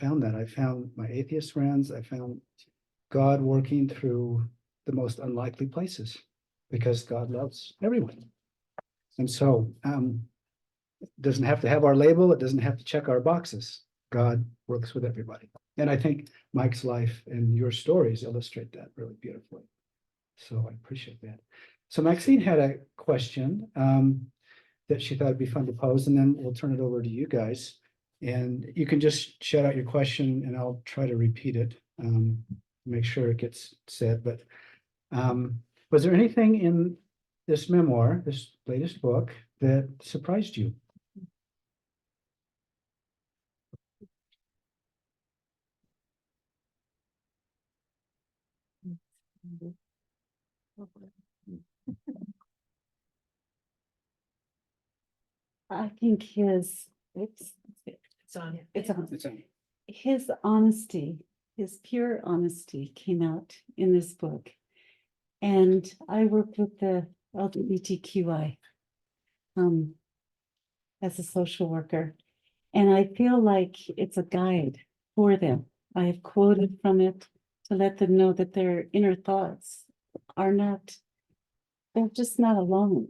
found that. I found my atheist friends. I found God working through the most unlikely places because God loves everyone. And so it doesn't have to have our label. It doesn't have to check our boxes. God works with everybody. And I think Mike's life and your stories illustrate that really beautifully. So I appreciate that. So Maxine had a question that she thought would be fun to pose, and then we'll turn it over to you guys. And you can just shout out your question and I'll try to repeat it, make sure it gets said. But was there anything in this memoir, this latest book, that surprised you? I think his, oops, It's on. it's on. His honesty, his pure honesty came out in this book. And I work with the LGBTQI as a social worker. And I feel like it's a guide for them. I have quoted from it to let them know that their inner thoughts are not, they're just not alone.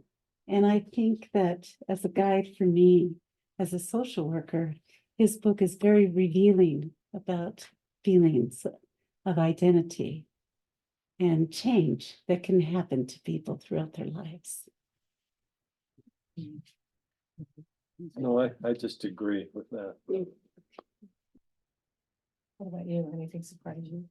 And I think that as a guide for me, as a social worker, his book is very revealing about feelings of identity and change that can happen to people throughout their lives. No, I just agree with that. What about you? Anything surprise you?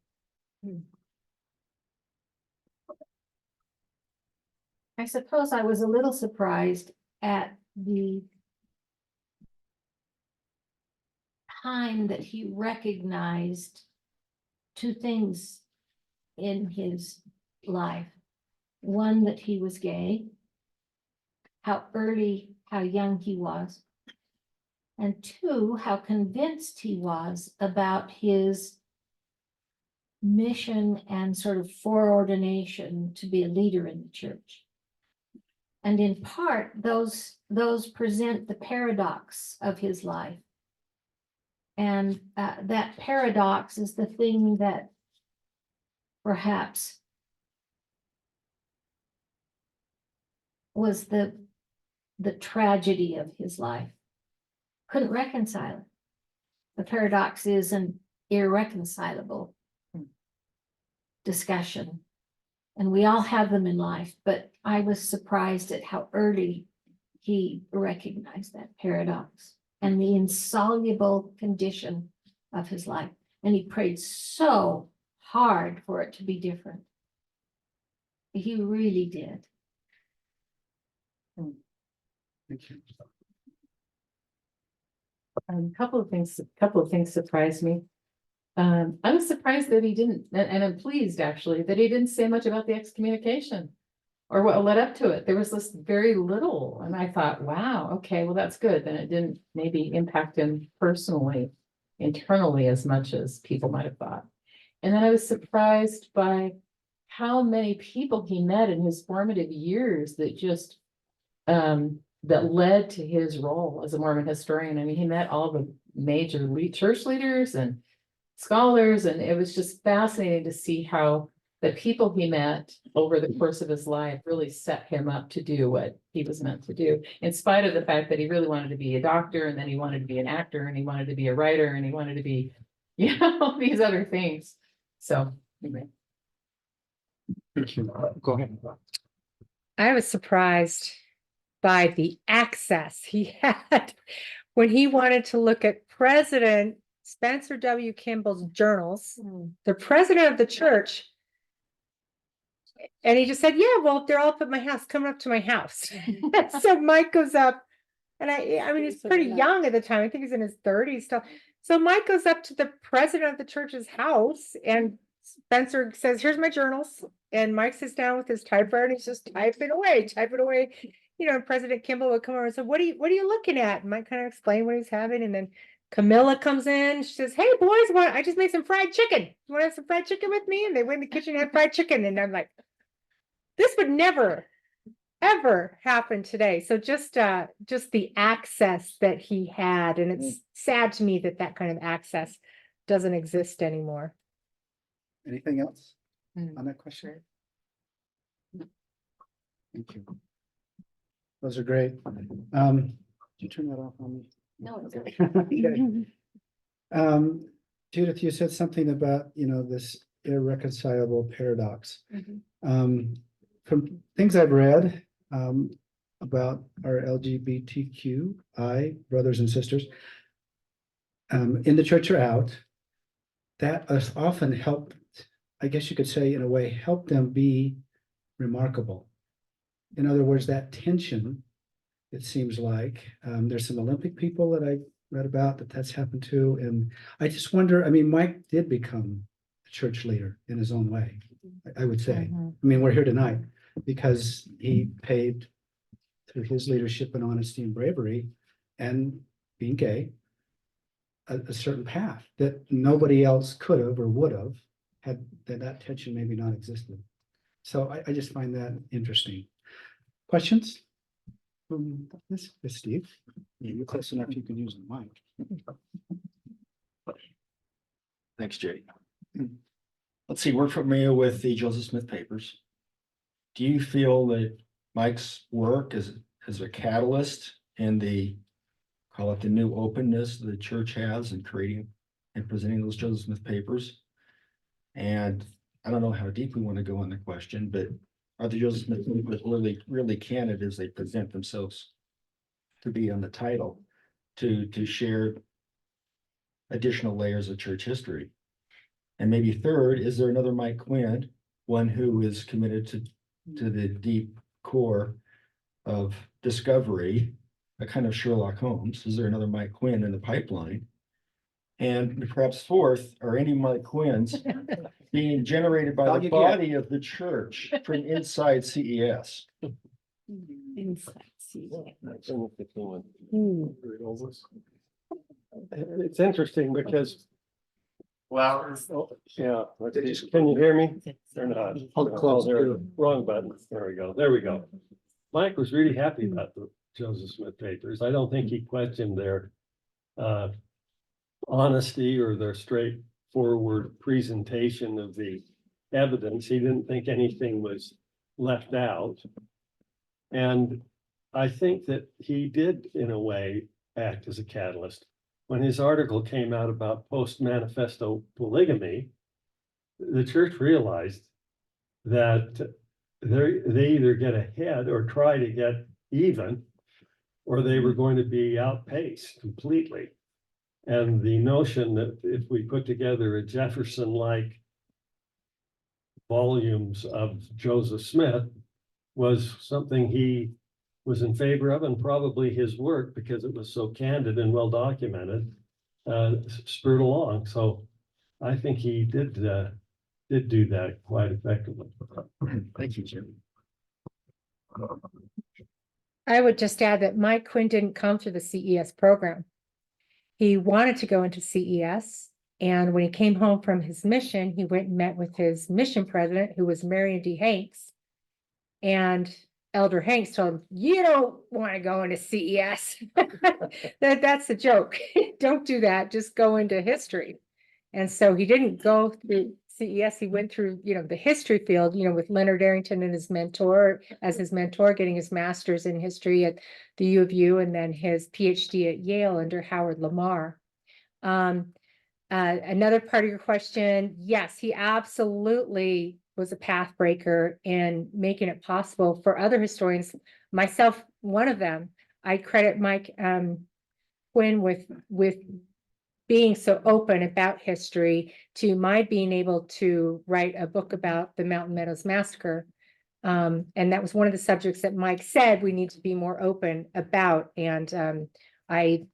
I suppose I was a little surprised at the time that he recognized two things in his life. One, that he was gay, how young he was. And two, how convinced he was about his mission and sort of foreordination to be a leader in the church. And in part, those present the paradox of his life. And that paradox is the thing that perhaps was the tragedy of his life. Couldn't reconcile it. The paradox is an irreconcilable discussion. And we all have them in life, but I was surprised at how early he recognized that paradox and the insoluble condition of his life. And he prayed so hard for it to be different. He really did. Thank you. Couple of things surprised me. I was surprised that he didn't, and I'm pleased actually, that he didn't say much about the excommunication or what led up to it. There was this very little, and I thought, wow, okay, well, that's good. Then it didn't maybe impact him personally, internally as much as people might have thought. And then I was surprised by how many people he met in his formative years that just, that led to his role as a Mormon historian. I mean, he met all the major church leaders and scholars, and it was just fascinating to see how the people he met over the course of his life really set him up to do what he was meant to do, in spite of the fact that he really wanted to be a doctor, and then he wanted to be an actor, and he wanted to be a writer, and he wanted to be, all these other things. So anyway. Go ahead. I was surprised by the access he had when he wanted to look at President Spencer W. Kimball's journals, the president of the church. And he just said, yeah, well, they're all up at my house, coming up to my house. So Mike goes up, and I mean, he's pretty young at the time. I think he's in his 30s still. So Mike goes up to the president of the church's house, and Spencer says, here's my journals. And Mike sits down with his typewriter, and he's just typing away. You know, President Kimball would come over and say, what are you looking at? And Mike kind of explained what he's having. And then Camilla comes in, she says, hey boys, I just made some fried chicken. You want to have some fried chicken with me? And they went in the kitchen and had fried chicken. And I'm like, this would never, ever happen today. So just the access that he had, and it's sad to me that that kind of access doesn't exist anymore. Anything else on that question? Thank you. Those are great. Did you turn that off on me? No, it's Okay. Judith, you said something about, this irreconcilable paradox. From things I've read about our LGBTQI brothers and sisters in the church or out, that has often helped, I guess you could say in a way, help them be remarkable. In other words, that tension, it seems like, there's some Olympic people that I read about that's happened to. And I just wonder, I mean, Mike did become a church leader in his own way, I would say. I mean, we're here tonight because he paved through his leadership and honesty and bravery and being gay, a certain path that nobody else could have or would have had that tension maybe not existed. So I just find that interesting. Questions? This is Steve. You're close enough, you can use the mic. Thanks, Jay. Let's see, we're familiar with the Joseph Smith papers. Do you feel that Mike's work is a catalyst in call it the new openness the church has in creating and presenting those Joseph Smith papers? And I don't know how deep we want to go on the question, but are the Joseph Smith papers really candid as they present themselves to be on the title to share additional layers of church history? And maybe third, is there another Mike Quinn, one who is committed to the deep core of discovery, a kind of Sherlock Holmes? Is there another Mike Quinn in the pipeline? And perhaps fourth, are any Mike Quinns being generated by the body of the church from inside CES? Inside. It's interesting because, Well, yeah, can you hear me? Or not? Hold it close. Wrong button. There we go. Mike was really happy about the Joseph Smith papers. I don't think he questioned their honesty or their straightforward presentation of the evidence. He didn't think anything was left out. And I think that he did, in a way, act as a catalyst. When his article came out about post-manifesto polygamy, the church realized that they either get ahead or try to get even, or they were going to be outpaced completely. And the notion that if we put together a Jefferson-like volumes of Joseph Smith was something he was in favor of, and probably his work, because it was so candid and well documented, spurred along. So I think he did do that quite effectively. Thank you, Jim. I would just add that Mike Quinn didn't come through the CES program. He wanted to go into CES, and when he came home from his mission, he went and met with his mission president, who was Marion D. Hanks. And Elder Hanks told him, you don't want to go into CES. That's the joke. Don't do that. Just go into history. And so he didn't go through CES. He went through, the history field, with Leonard Arrington and his mentor, getting his master's in history at the U of U, and then his PhD at Yale under Howard Lamar. Another part of your question, yes, he absolutely was a path breaker in making it possible for other historians, myself, one of them. I credit Mike Quinn with being so open about history to my being able to write a book about the Mountain Meadows Massacre. And that was one of the subjects that Mike said we need to be more open about. And I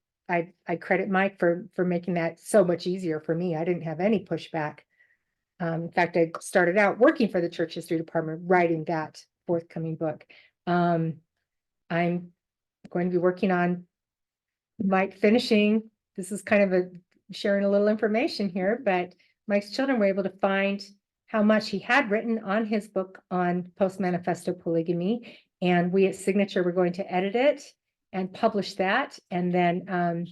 credit Mike for making that so much easier for me. I didn't have any pushback. In fact, I started out working for the Church History Department, writing that forthcoming book. I'm going to be working on Mike finishing. This is kind of sharing a little information here, but Mike's children were able to find how much he had written on his book on post-manifesto polygamy. And we at Signature were going to edit it and publish that. And then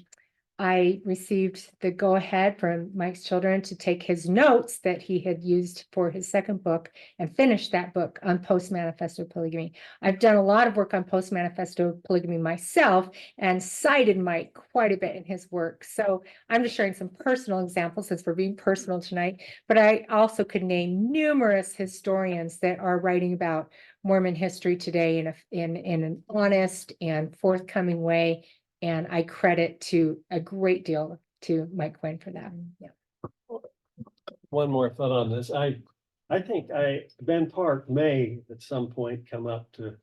I received the go-ahead from Mike's children to take his notes that he had used for his second book and finish that book on post-manifesto polygamy. I've done a lot of work on post-manifesto polygamy myself and cited Mike quite a bit in his work. So I'm just sharing some personal examples since we're being personal tonight, but I also could name numerous historians that are writing about Mormon history today in an honest and forthcoming way. And I credit to a great deal to Mike Quinn for that. Yeah. One more thought on this. I think Ben Park may at some point come up to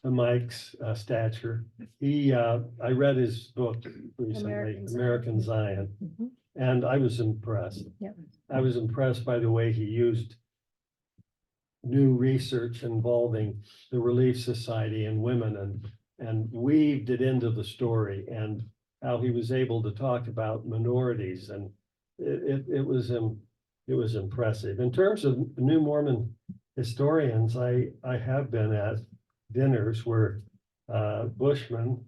Mike's stature. I read his book recently, American Zion, Mhm. and I was impressed. Yeah. I was impressed by the way he used new research involving the Relief Society and women and weaved it into the story, and how he was able to talk about minorities, and it was impressive. In terms of new Mormon historians, I have been at dinners where Bushmen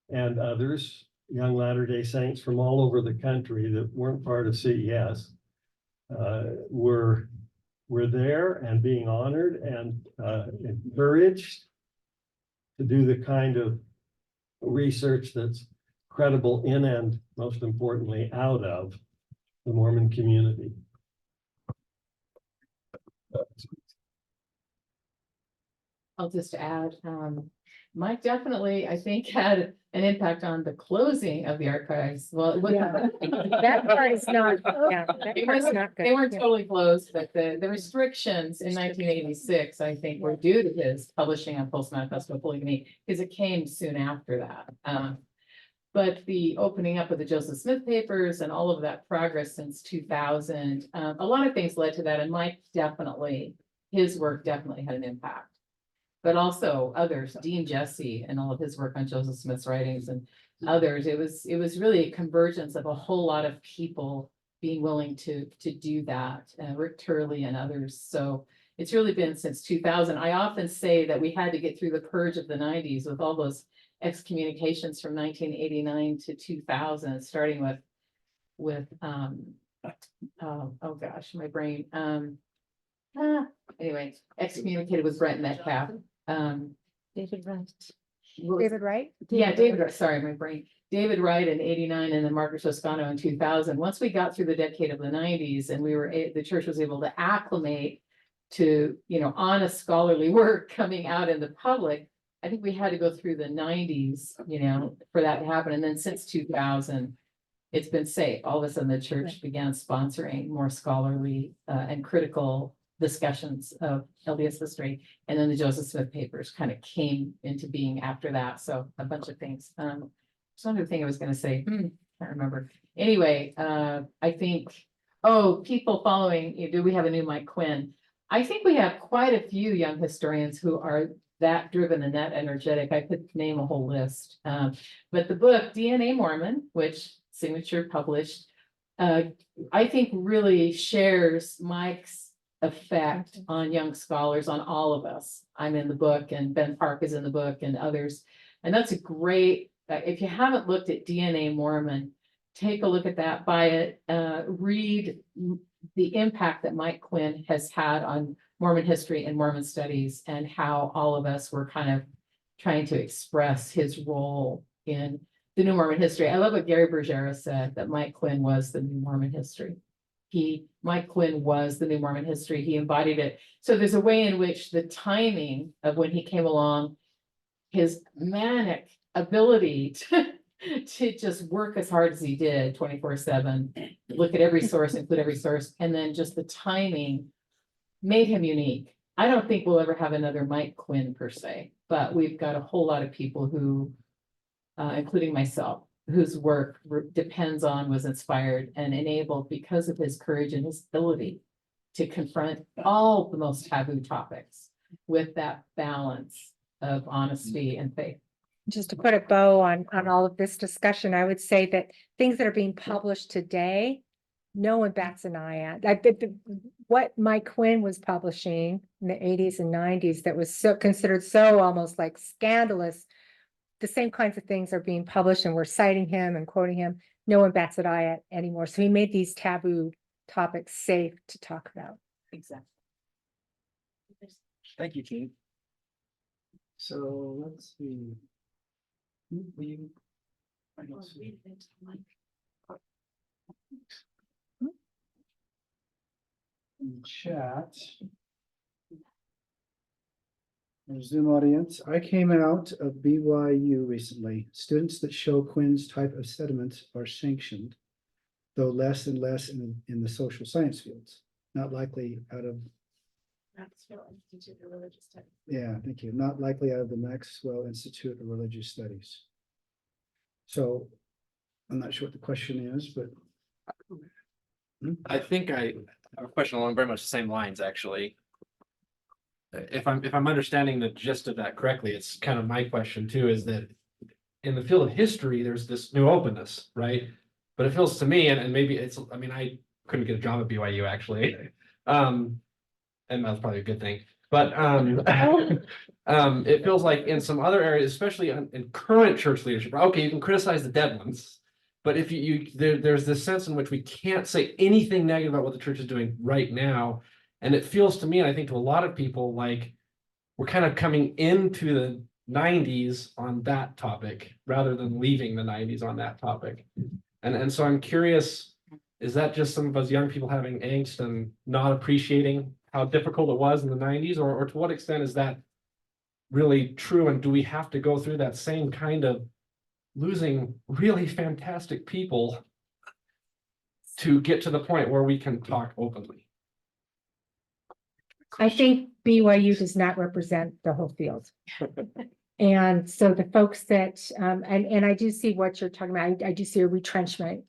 and others, young Latter-day Saints from all over the country that weren't part of CES, were there and being honored and encouraged to do the kind of research that's credible in and most importantly out of the Mormon community. I'll just add, Mike definitely, I think, had an impact on the closing of the archives. Well, Yeah. That part is not, yeah, that It part's wasn't- not good. they weren't Yeah. totally closed, but the restrictions in 1986, I think, were due to his publishing on post-manifesto polygamy, because it came soon after that. But the opening up of the Joseph Smith papers and all of that progress since 2000, a lot of things led to that, and Mike definitely, his work definitely had an impact. But also others, Dean Jesse and all of his work on Joseph Smith's writings and others, it was really a convergence of a whole lot of people being willing to do that, Rick Turley and others. So it's really been since 2000. I often say that we had to get through the purge of the 90s with all those excommunications from 1989 to 2000, starting with oh gosh, my brain. Anyway, excommunicated with Brent Metcalf. David Wright. David Wright? Yeah, David, Wright, sorry, my brain. David Wright in 89 and then Margaret Toscano in 2000. Once we got through the decade of the 90s and the church was able to acclimate to, honest scholarly work coming out in the public, I think we had to go through the 90s, for that to happen. And then since 2000, it's been safe. All of a sudden the church began sponsoring more scholarly and critical discussions of LDS history. And then the Joseph Smith papers kind of came into being after that. So a bunch of things. Some other thing I was going to say, can't remember. Anyway, I think, people following, do we have a new Mike Quinn? I think we have quite a few young historians who are that driven and that energetic. I could name a whole list. But the book DNA Mormon, which Signature published, I think really shares Mike's effect on young scholars, on all of us. I'm in the book and Ben Park is in the book and others. And that's a great, if you haven't looked at DNA Mormon, take a look at that, buy it, read the impact that Mike Quinn has had on Mormon history and Mormon studies and how all of us were kind of trying to express his role in the new Mormon history. I love what Gary Bergera said, that Mike Quinn was the new Mormon history. Mike Quinn was the New Mormon history. He embodied it. So there's a way in which the timing of when he came along, his manic ability to just work as hard as he did 24/7, look at every source, include every source, and then just the timing made him unique. I don't think we'll ever have another Mike Quinn per se, but we've got a whole lot of people who, including myself, whose work depends on, was inspired and enabled because of his courage and his ability to confront all the most taboo topics with that balance of honesty and faith. Just to put a bow on all of this discussion, I would say that things that are being published today, no one bats an eye at. What Mike Quinn was publishing in the 80s and 90s that was so considered so almost like scandalous, the same kinds of things are being published and we're citing him and quoting him. No one bats an eye at anymore. So he made these taboo topics safe to talk about. Exactly. Thank you, Keith. So let's see. Will you? I don't see. In chat. Our Zoom audience, I came out of BYU recently. Students that show Quinn's type of sediments are sanctioned, though less and less in the social science fields. Not likely out of, yeah, thank you. Not likely out of the Maxwell Institute of Religious Studies. So I'm not sure what the question is, but. I think I have a question along very much the same lines, actually. If I'm understanding the gist of that correctly, it's kind of my question too, is that in the field of history, there's this new openness, right? But it feels to me, and maybe it's, I mean, I couldn't get a job at BYU actually. And that's probably a good thing. But it feels like in some other areas, especially in current church leadership, okay, you can criticize the dead ones, but if there's this sense in which we can't say anything negative about what the church is doing right now. And it feels to me, and I think to a lot of people, like we're kind of coming into the 90s on that topic rather than leaving the 90s on that topic. And so I'm curious, is that just some of us young people having angst and not appreciating how difficult it was in the 90s, or to what extent is that really true? And do we have to go through that same kind of losing really fantastic people to get to the point where we can talk openly? I think BYU does not represent the whole field. And so the folks that, and I do see what you're talking about. I do see a retrenchment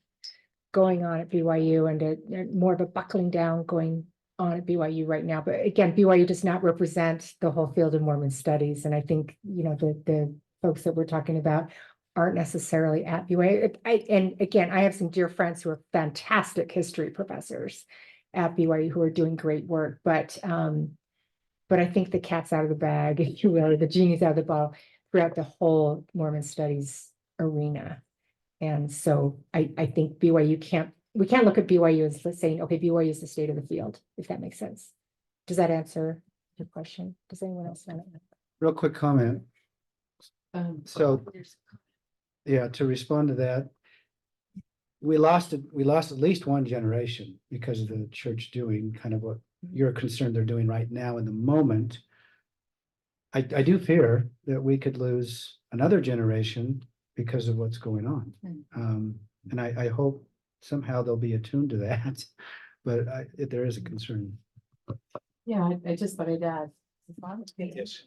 going on at BYU and more of a buckling down going on at BYU right now. But again, BYU does not represent the whole field of Mormon studies. And I think, you know, the folks that we're talking about aren't necessarily at BYU. And again, I have some dear friends who are fantastic history professors at BYU who are doing great work, but I think the cat's out of the bag, if you will, or the genie's out of the bottle throughout the whole Mormon studies arena. And so I think we can't look at BYU as saying, okay, BYU is the state of the field, if that makes sense. Does that answer your question? Does anyone else want to? Real quick comment. So, yeah, to respond to that, we lost at least one generation because of the church doing kind of what you're concerned they're doing right now in the moment. I do fear that we could lose another generation because of what's going on. And I hope somehow they'll be attuned to that, but there is a concern. Yeah, I just thought I'd add. Yes.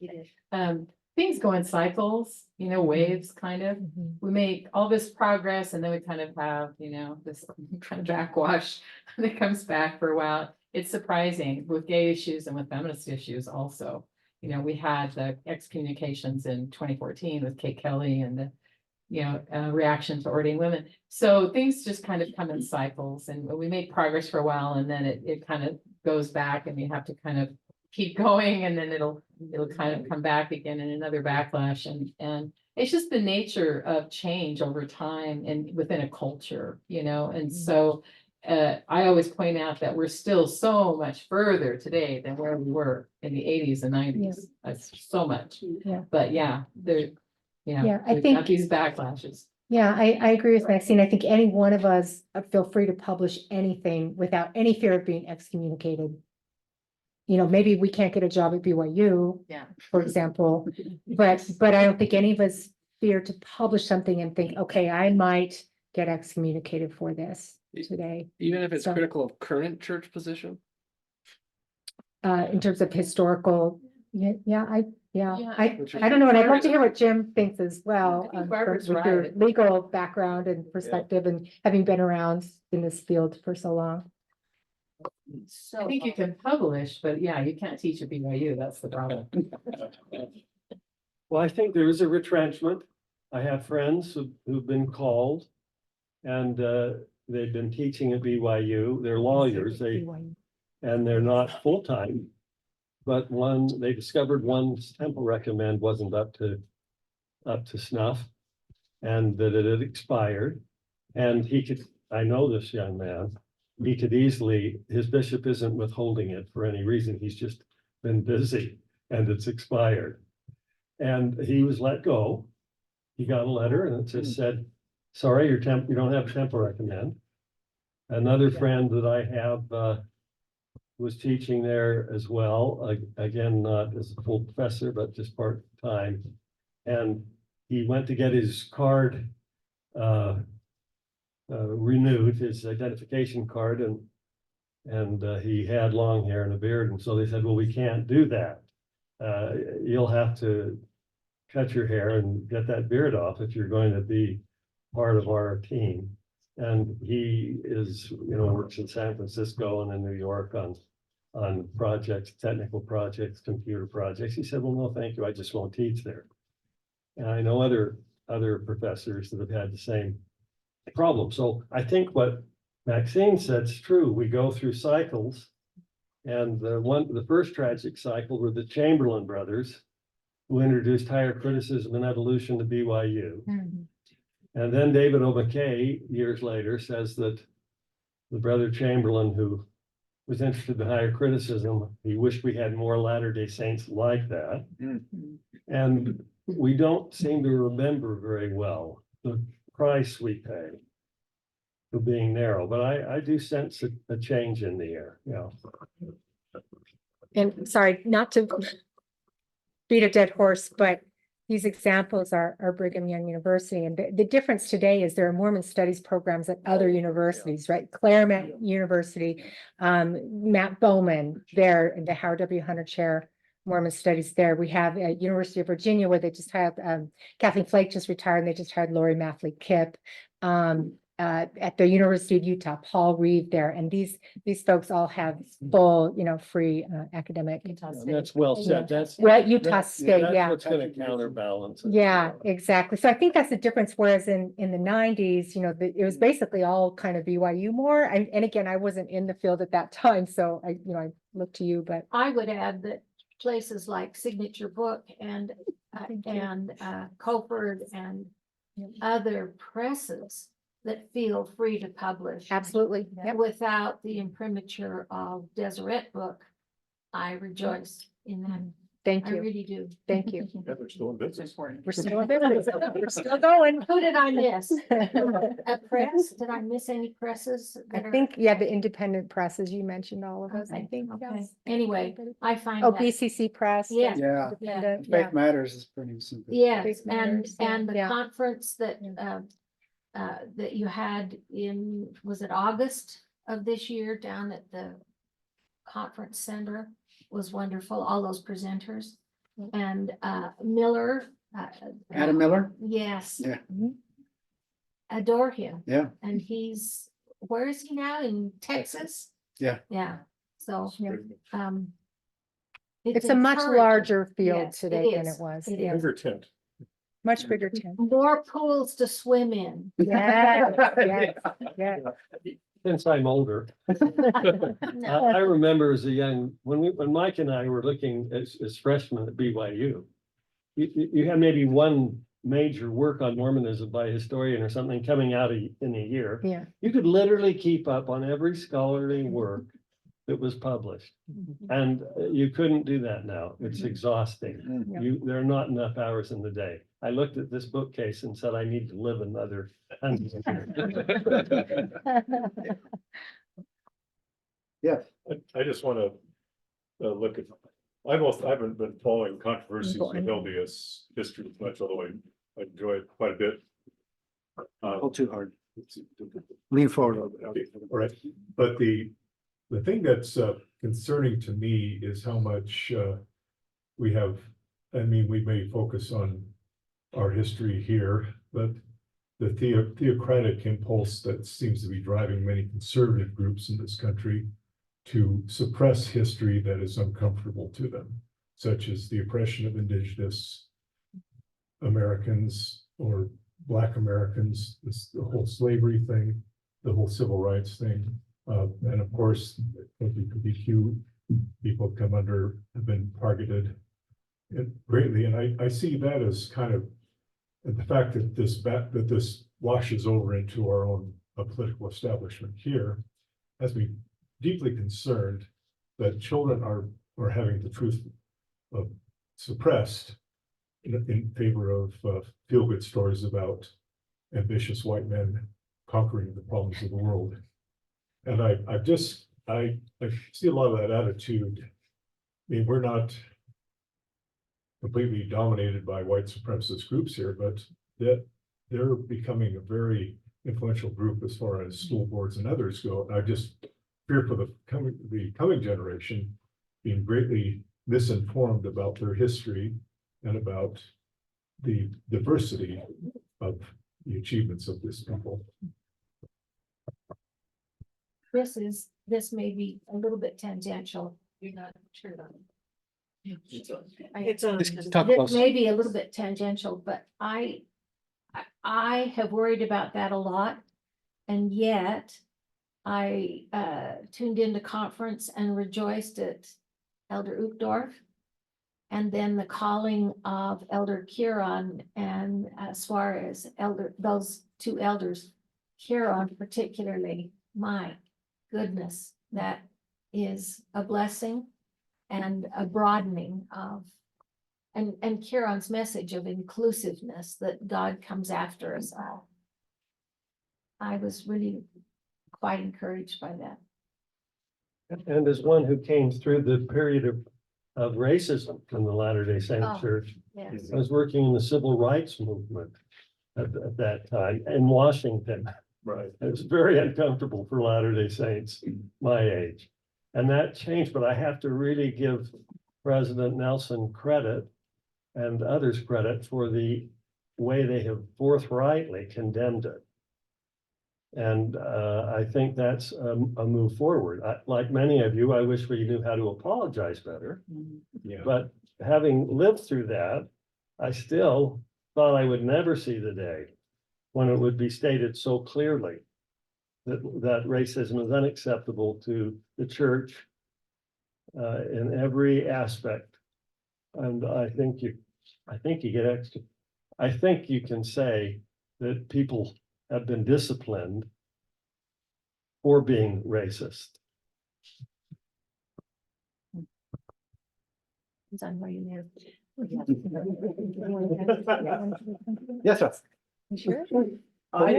Things go in cycles, you know, waves kind of. Mhm. We make all this progress and then we kind of have, you know, this kind of backwash that comes back for a while. It's surprising with gay issues and with feminist issues also. You know, we had the excommunications in 2014 with Kate Kelly and the, you know, reaction to ordained women. So things just kind of come in cycles and we make progress for a while and then it kind of goes back and you have to kind of keep going and then it'll kind of come back again in another backlash. And it's just the nature of change over time and within a culture, you know, and so I always point out that we're still so much further today than where we were in the 80s and 90s. That's so much. Yeah. But yeah, there, you know, Yeah, I we've think- got these backlashes. Yeah, I agree with Maxine. I think any one of us feel free to publish anything without any fear of being excommunicated. You know, maybe we can't get a job at BYU, Yeah. for example, but I don't think any of us fear to publish something and think, okay, I might get excommunicated for this today. Even if it's So- critical of current church position? In terms of historical, yeah, Yeah. I don't know, and I'd love to hear what Jim thinks as well. I think from- Barbara's with your right. legal background and perspective and having been around in this field for so long. I think you can publish, but yeah, you can't teach at BYU, that's the problem. Well, I think there is a retrenchment. I have friends who've been called. And they've been teaching at BYU. They're lawyers, and they're not full-time. But they discovered one's temple recommend wasn't up to snuff. And that it had expired. And I know this young man, he could easily, his bishop isn't withholding it for any reason. He's just been busy and it's expired. And he was let go. He got a letter and it just said, sorry, you don't have a temple recommend. Another friend that I have was teaching there as well, again, not as a full professor, but just part-time. And he went to get his card renewed, his identification card, and he had long hair and a beard, and so they said, well, we can't do that. You'll have to cut your hair and get that beard off if you're going to be part of our team. And he is, works in San Francisco and in New York on projects, technical projects, computer projects. He said, well, no, thank you. I just won't teach there. And I know other professors that have had the same problem. So I think what Maxine said is true. We go through cycles. And the first tragic cycle were the Chamberlain brothers, who introduced higher criticism and evolution to BYU. And then David O. McKay, years later, says that the brother Chamberlain, who was interested in higher criticism, he wished we had more Latter-day Saints like that. And we don't seem to remember very well the price we pay for being narrow, but I do sense a change in the air, And sorry, not to beat a dead horse, but these examples are Brigham Young University. And the difference today is there are Mormon studies programs at other universities, right? Claremont University, Matt Bowman there, the Howard W. Hunter Chair, Mormon Studies there. We have at University of Virginia where they just hired, Kathleen Flake just retired and they just hired Lori Mathley Kipp. At the University of Utah, Paul Reeve there. And these folks all have full, free academic. That's well said. That's Well, Utah State, that's yeah. what's going to counterbalance it. Yeah, exactly. So I think that's the difference. Whereas in the 90s, it was basically all kind of BYU more. And again, I wasn't in the field at that time, so I look to you, but I would add that places like Signature Book and Copeland and other presses that feel free to publish. absolutely. Yep. Without the imprimatur of Deseret Book, I rejoice in that. Thank I you. really do. Thank you. They're still in business. We're still in business. We're still going. Who did I miss? A press? Did I miss any presses? I that are- think, yeah, the independent presses, you mentioned all of us, I Okay, think. okay. yes. Anyway, I find Oh, that, BCC Press. Yeah. Yeah, independent, yeah. Faith Matters is pretty simple. yes, Faith and, Matters, yeah. and the Yeah. conference that, that you had in, was it August of this year down at the conference center was wonderful, all those presenters. And, Miller. Adam Miller? Yes. Yeah. Adore him. Yeah. And where is he now? In Texas? Yeah. Yeah, so, Yeah. it's It's a much encouraging. larger field Yes, it today than is. it was. It Yeah. is. Bigger tent. Much bigger tent. More pools to swim in. Yeah, yeah, yeah. Since I'm older. I remember as a young, when Mike and I were looking as freshmen at BYU, you had maybe one major work on Mormonism by a historian or something coming out in a year. Yeah. You could literally keep up on every scholarly work that was published. And you couldn't do that now. It's exhausting. There are not enough hours in the day. I looked at this bookcase and said, I need to live another 100 years. Yes. I just want to look at, I haven't been following controversies with LDS history as much, although I enjoy it quite a bit. Pull too hard. Lean forward a little bit. All right, but the thing that's concerning to me is how much we have, I mean, we may focus on our history here, but the theocratic impulse that seems to be driving many conservative groups in this country to suppress history that is uncomfortable to them, such as the oppression of indigenous Americans or Black Americans, the whole slavery thing, the whole civil rights thing. And of course, LGBTQ people have been targeted greatly. And I see that as kind of the fact that this washes over into our own political establishment here has me deeply concerned that children are having the truth suppressed in favor of feel-good stories about ambitious white men conquering the problems of the world. And I see a lot of that attitude. I mean, we're not completely dominated by white supremacist groups here, but that they're becoming a very influential group as far as school boards and others go. And I just fear for the coming generation being greatly misinformed about their history and about the diversity of the achievements of this people. This may be a little bit tangential. You're not sure about it. It's on. This may be a little bit tangential, but I have worried about that a lot. And yet I tuned into conference and rejoiced at Elder Uchtdorf. And then the calling of Elder Kieran, and as far as those two elders, Kieran particularly, my goodness, that is a blessing and a broadening of, and Kieran's message of inclusiveness, that God comes after us all. I was really quite encouraged by that. And as one who came through the period of racism in the Latter-day Saint Oh. Church, Yes. I was working in the civil rights movement at that time in Washington. Right. It was very uncomfortable for Latter-day Saints my age. And that changed, but I have to really give President Nelson credit and others credit for the way they have forthrightly condemned it. And I think that's a move forward. Like many of you, I wish we knew how to apologize better. Yeah. But having lived through that, I still thought I would never see the day when it would be stated so clearly that racism is unacceptable to the church in every aspect. And I think you get extra. I think you can say that people have been disciplined for being racist. It's on where you live. Yes, sir. Sure. I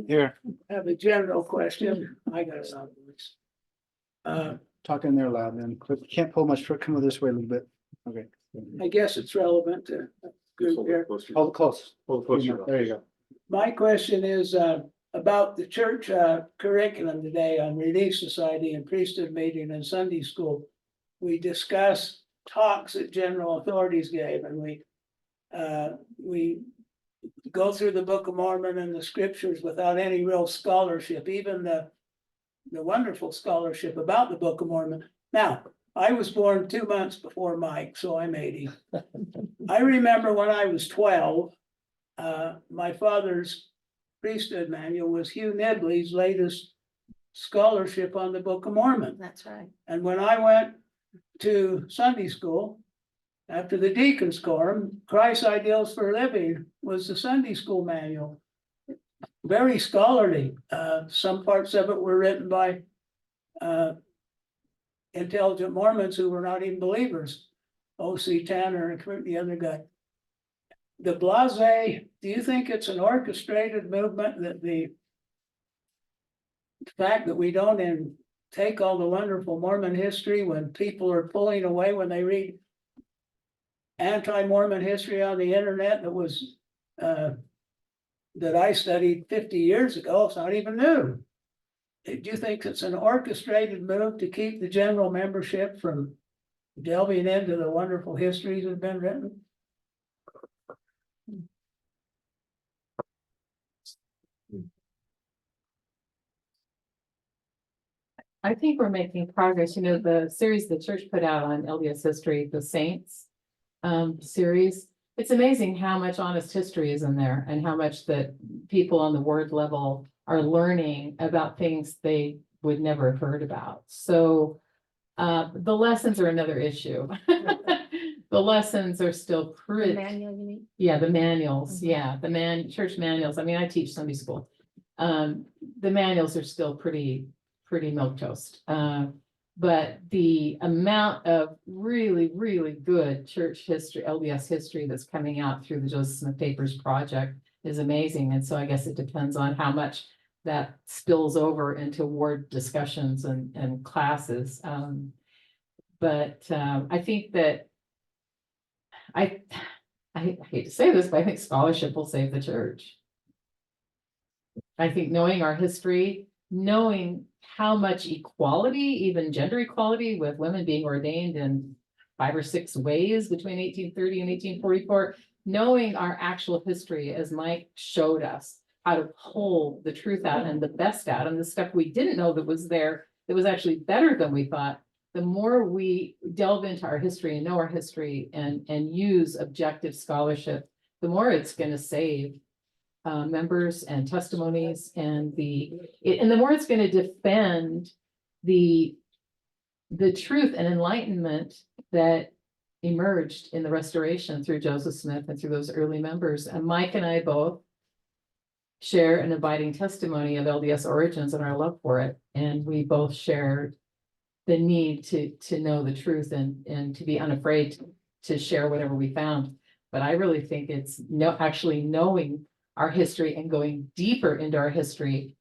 Here, have a general question. I got a lot of voice. talk in there loud, then. Can't pull much, come this way a little bit. Okay. I guess it's relevant to group here. Hold it close. Hold closer. There you go. My question is about the church curriculum today on Relief Society and priesthood meeting and Sunday school. We discussed talks that general authorities gave, and we go through the Book of Mormon and the scriptures without any real scholarship, even the wonderful scholarship about the Book of Mormon. Now, I was born 2 months before Mike, so I'm 80. I remember when I was 12, my father's priesthood manual was Hugh Nibley's latest scholarship on the Book of Mormon. That's right. And when I went to Sunday school, after the deacon's quorum, Christ's Ideals for Living was the Sunday school manual. Very scholarly. Some parts of it were written by intelligent Mormons who were not even believers. O.C. Tanner and the other guy. The blase, do you think it's an orchestrated movement that the fact that we don't take all the wonderful Mormon history when people are pulling away when they read anti-Mormon history on the internet that was that I studied 50 years ago, it's not even new. Do you think it's an orchestrated move to keep the general membership from delving into the wonderful histories that have been written? I think we're making progress. You know, the series the church put out on LDS history, the Saints series. It's amazing how much honest history is in there and how much that people on the word level are learning about things they would never have heard about. So the lessons are another issue. The lessons are still pretty. Manual, you mean? Yeah, the manuals, Mhm. yeah, church manuals. I mean, I teach Sunday school. The manuals are still pretty milquetoast. But the amount of really, really good church history, LDS history that's coming out through the Joseph Smith Papers Project is amazing. And so I guess it depends on how much that spills over into ward discussions and classes. But I think that I hate to say this, but I think scholarship will save the church. I think knowing our history, knowing how much equality, even gender equality, with women being ordained in 5 or 6 ways between 1830 and 1844, knowing our actual history, as Mike showed us, how to pull the truth out and the best out, and the stuff we didn't know that was there, that was actually better than we thought. The more we delve into our history and know our history and use objective scholarship, the more it's going to save members and testimonies, and the more it's going to defend the truth and enlightenment that emerged in the Restoration through Joseph Smith and through those early members. And Mike and I both share an abiding testimony of LDS origins and our love for it, and we both share the need to know the truth and to be unafraid to share whatever we found. But I really think it's actually knowing our history and going deeper into our history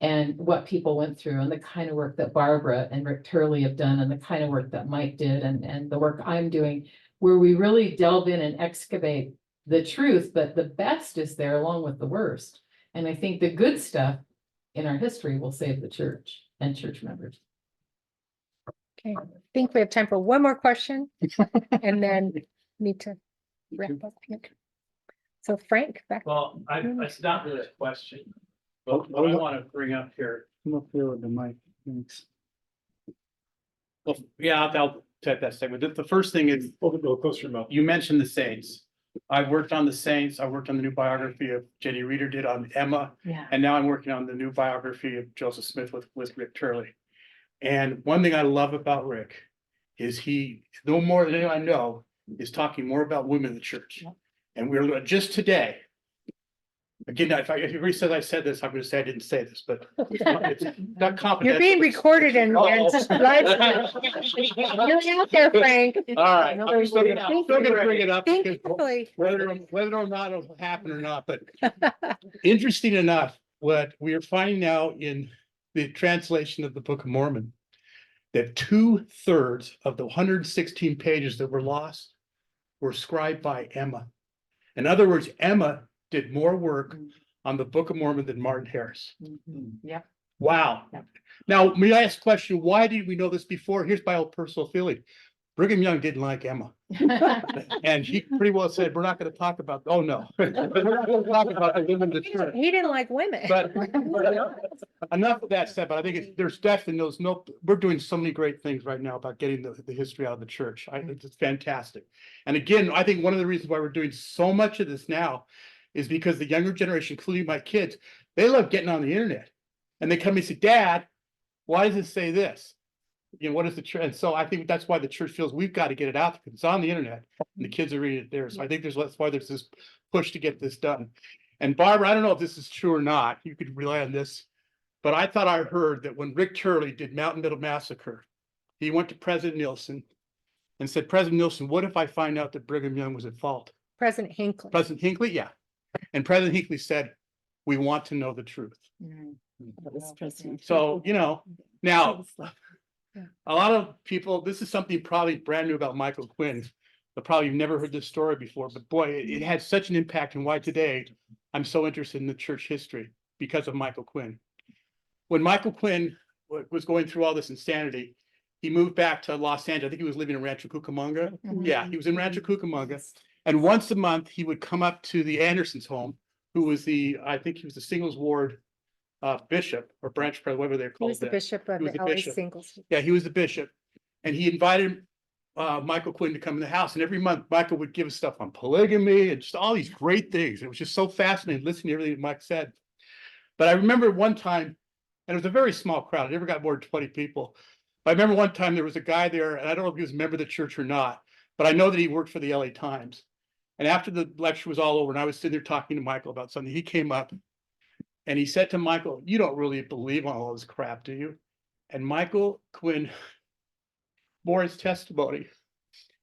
and what people went through, and the kind of work that Barbara and Rick Turley have done, and the kind of work that Mike did, and the work I'm doing, where we really delve in and excavate the truth, but the best is there along with the worst. And I think the good stuff in our history will save the church and church members. Okay, I think we have time for one more question and then need to wrap up here. So Frank, back. Well, it's not really a question, but what I want to bring up here. Come up here with the mic, thanks. Well, yeah, I'll take that statement. The first thing is, Go closer to your mouth. you mentioned the Saints. I worked on the Saints. I worked on the new biography of Jenny Reeder did on Emma. Yeah. And now I'm working on the new biography of Joseph Smith with Rick Turley. And one thing I love about Rick is he, no more than anyone I know, is talking more about women in the church. And we're just today. Again, if everybody says I said this, I'm going to say I didn't say this, but it's not confidential. You're being recorded and live. You're out there, Frank. All right, I'm still gonna bring it up. Think because quickly. Whether or not it'll happen or not, but interesting enough, what we are finding now in the translation of the Book of Mormon, that 2/3 of the 116 pages that were lost were scribed by Emma. In other words, Emma did more work on the Book of Mormon than Martin Harris. Yeah. Wow. Yeah. Now, may I ask a question? Why did we know this before? Here's my own personal feeling. Brigham Young didn't like Emma. And he pretty well said, we're not going to talk about, oh no. We're not going to talk about the women in the church. He didn't like women. But enough of that said, but I think there's definitely we're doing so many great things right now about getting the history out of the church. It's fantastic. And again, I think one of the reasons why we're doing so much of this now is because the younger generation, including my kids, they love getting on the internet. And they come and say, Dad, why does it say this? You know, what is the church? And so I think that's why the church feels we've got to get it out there, because it's on the internet and the kids are reading it there. So I think that's why there's this push to get this done. And Barbara, I don't know if this is true or not. You could rely on this, but I thought I heard that when Rick Turley did Mountain Middle Massacre, he went to President Nielsen and said, President Nielsen, what if I find out that Brigham Young was at fault? President Hinckley. President Hinckley, yeah. And President Hinckley said, we want to know the truth. That was President So, you know, now, Yeah. a lot of people, this is something probably brand new about Michael Quinn, but probably you've never heard this story before, but boy, it had such an impact, and why today I'm so interested in the church history because of Michael Quinn. When Michael Quinn was going through all this insanity, he moved back to Los Angeles. I think he was living in Rancho Cucamonga. Yeah, he was in Rancho Cucamonga. And once a month, he would come up to the Andersons' home, who was I think he was the Singles Ward bishop or branch president, whatever they're He called. was the then. bishop of He was the the LA bishop. Singles. Yeah, he was the bishop. And he invited Michael Quinn to come in the house. And every month, Michael would give us stuff on polygamy and just all these great things. It was just so fascinating listening to everything Mike said. But I remember one time, and it was a very small crowd. It never got more than 20 people. But I remember one time there was a guy there, and I don't know if he was a member of the church or not, but I know that he worked for the LA Times. And after the lecture was all over, and I was sitting there talking to Michael about something, he came up and he said to Michael, you don't really believe on all this crap, do you? And Michael Quinn bore his testimony.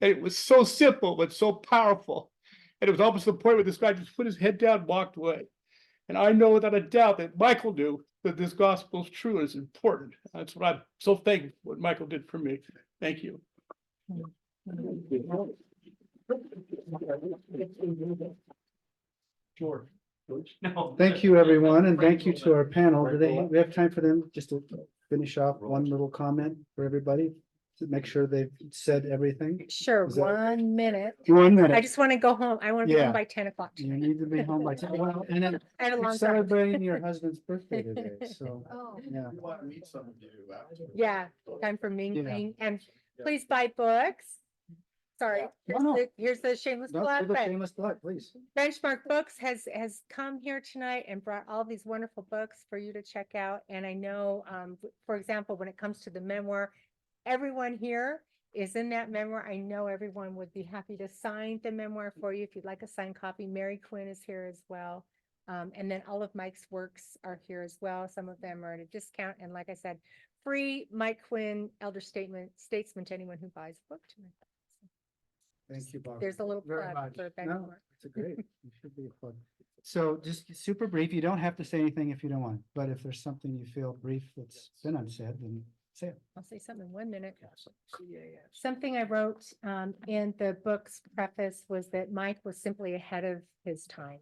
And it was so simple, but so powerful. And it was almost the point where this guy just put his head down and walked away. And I know without a doubt that Michael knew that this gospel is true and is important. That's what I'm so thankful for what Michael did for me. Thank you. George. No. Thank you, everyone, and thank you to our panel. We have time for them just to finish off one little comment for everybody to make sure they've said everything? Sure, Is that- 1 minute. 1 minute. I just want to go home. I want to be Yeah. home by 10 o'clock. You need to be home by 10. Well, and then I had a you're long time. celebrating your husband's birthday today, so, Oh. yeah. We want to meet some of you after. Yeah, time for mingling, and please buy books. Sorry, No, no. here's the shameless Don't plug, give a but shameless plug, please. Benchmark Books has come here tonight and brought all these wonderful books for you to check out. And I know, for example, when it comes to the memoir, everyone here is in that memoir. I know everyone would be happy to sign the memoir for you if you'd like a signed copy. Mary Quinn is here as well. And then all of Mike's works are here as well. Some of them are at a discount. And like I said, free Mike Quinn Elder Statesman to anyone who buys a book tonight. Thank you, Bob. There's a little Very plug much. for No, Benchmark. it's a great, it should be a plug. So just super brief, you don't have to say anything if you don't want, but if there's something you feel brief that's been unsaid, then say it. I'll say something in 1 minute. Something I wrote in the book's preface was that Mike was simply ahead of his time.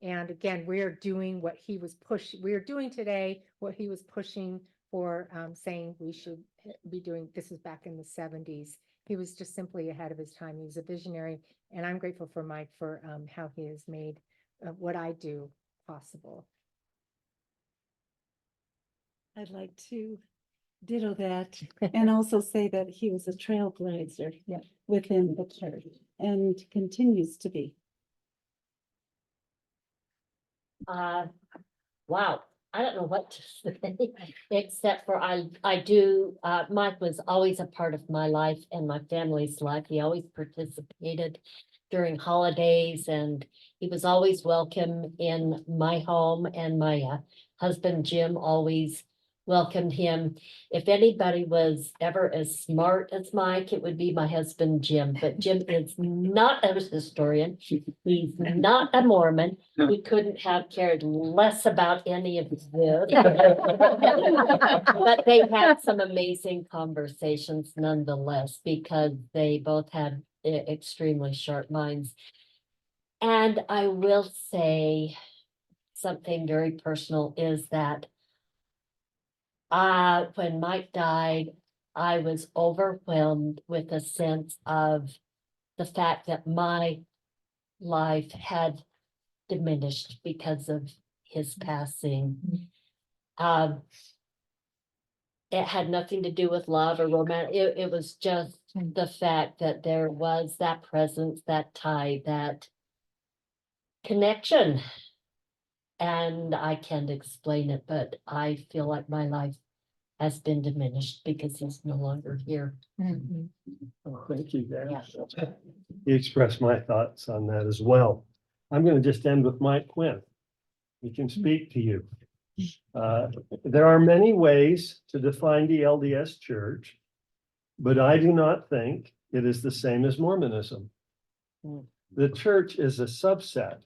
And again, we are doing what he was pushing. We are doing today what he was pushing for, saying we should be doing. This is back in the 70s. He was just simply ahead of his time. He was a visionary, and I'm grateful for Mike for how he has made what I do possible. I'd like to ditto that and also say that he was a trailblazer within the church and continues to be. Wow, I don't know what to say, except for I do, Mike was always a part of my life and my family's life. He always participated during holidays, and he was always welcome in my home, and my husband Jim always welcomed him. If anybody was ever as smart as Mike, it would be my husband Jim, but Jim is not a historian. He's not a Mormon. He couldn't have cared less about any of this. But they had some amazing conversations nonetheless, because they both had extremely sharp minds. And I will say something very personal is that when Mike died, I was overwhelmed with a sense of the fact that my life had diminished because of his passing. It had nothing to do with love or romance. It was just the fact that there was that presence, that tie, that connection. And I can't explain it, but I feel like my life has been diminished because he's no longer here. Oh, thank you, Dan. You expressed my thoughts on that as well. I'm going to just end with Mike Quinn. He can speak to you. There are many ways to define the LDS Church. But I do not think it is the same as Mormonism. The church is a subset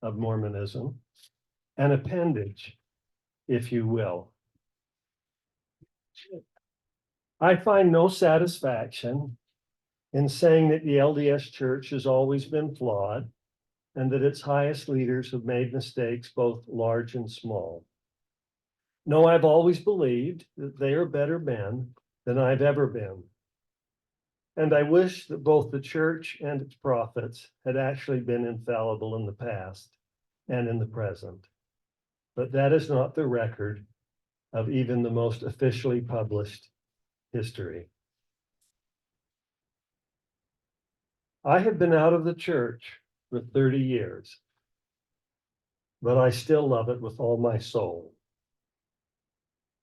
of Mormonism, an appendage, if you will. I find no satisfaction in saying that the LDS Church has always been flawed and that its highest leaders have made mistakes, both large and small. No, I've always believed that they are better men than I've ever been. And I wish that both the church and its prophets had actually been infallible in the past and in the present. But that is not the record of even the most officially published history. I have been out of the church for 30 years, but I still love it with all my soul.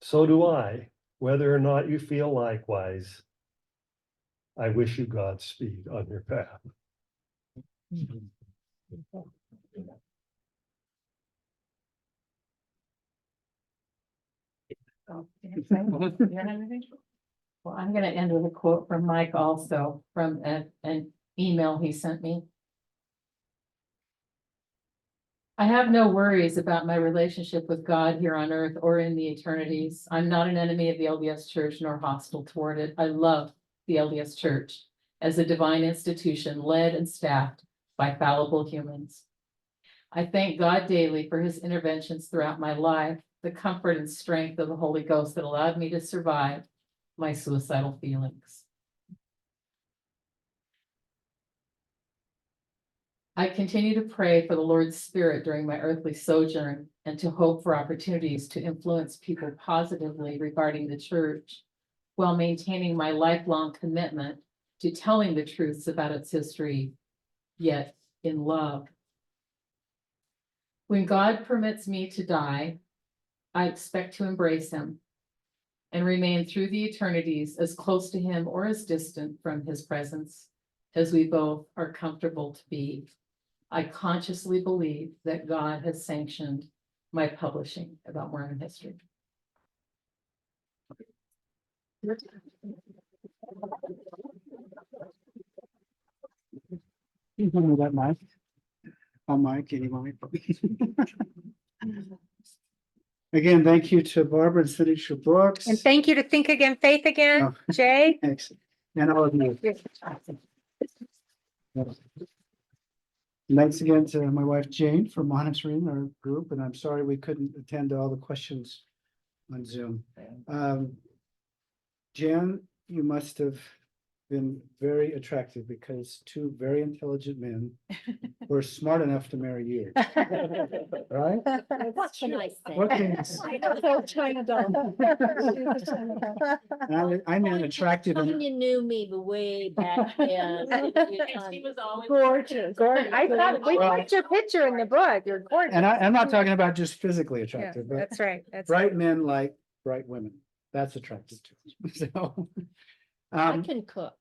So do I, whether or not you feel likewise. I wish you Godspeed on your path. Oh, you have anything? Well, I'm gonna end with a quote from Mike also, from an email he sent me. I have no worries about my relationship with God here on earth or in the eternities. I'm not an enemy of the LDS Church nor hostile toward it. I love the LDS Church as a divine institution led and staffed by fallible humans. I thank God daily for his interventions throughout my life, the comfort and strength of the Holy Ghost that allowed me to survive my suicidal feelings. I continue to pray for the Lord's Spirit during my earthly sojourn and to hope for opportunities to influence people positively regarding the church while maintaining my lifelong commitment to telling the truths about its history, yet in love. When God permits me to die, I expect to embrace him and remain through the eternities as close to him or as distant from his presence as we both are comfortable to be. I consciously believe that God has sanctioned my publishing about Mormon history. You know that, Mike? Oh, Mike, any Mike? Again, thank you to Barbara and finish your books. And thank you to Think Again, Faith Again, Oh. Jay. Thanks. And all of you. Thanks again to my wife Jane for monitoring our group, and I'm sorry we couldn't attend to all the questions on Zoom. Jan, you must have been very attractive because two very intelligent men were smart enough to marry you, right? What can I say? What can you say? I'm an attractive. When you knew me way back then. She was always Gorgeous. Gorgeous. I thought we Well, put your picture in the book. You're gorgeous. And I'm not talking about just physically Yeah, attractive, but that's right. That's bright men like bright women. That's attractive too. So, I can cook.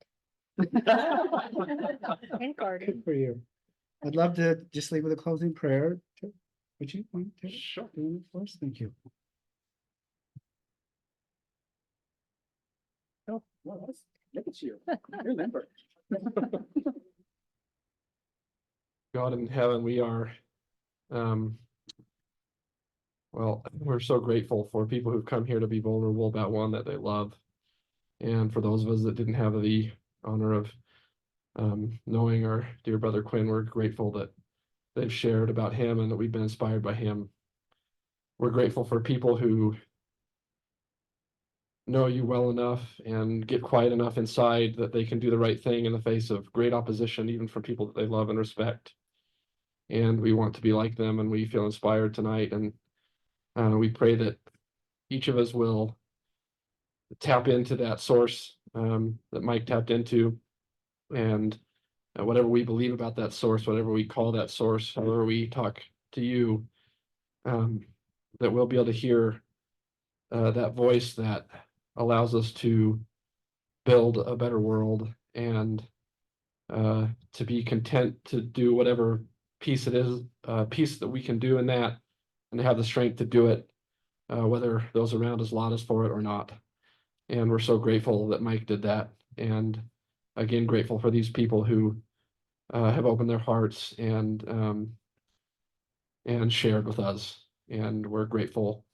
And garden. good for you. I'd love to just leave with a closing prayer. Would you want to? Sure. Do it for us? Thank you. Oh, well, look at you. Remember. God in heaven, we are, well, we're so grateful for people who've come here to be vulnerable about one that they love. And for those of us that didn't have the honor of knowing our dear brother Quinn, we're grateful that they've shared about him and that we've been inspired by him. We're grateful for people who know you well enough and get quiet enough inside that they can do the right thing in the face of great opposition, even from people that they love and respect. And we want to be like them, and we feel inspired tonight. And we pray that each of us will tap into that source that Mike tapped into, and whatever we believe about that source, whatever we call that source, however we talk to you, that we'll be able to hear that voice that allows us to build a better world and to be content to do whatever piece it is, piece that we can do in that, and to have the strength to do it, whether those around us laud us for it or not. And we're so grateful that Mike did that. And again, grateful for these people who have opened their hearts and shared with us. And we're grateful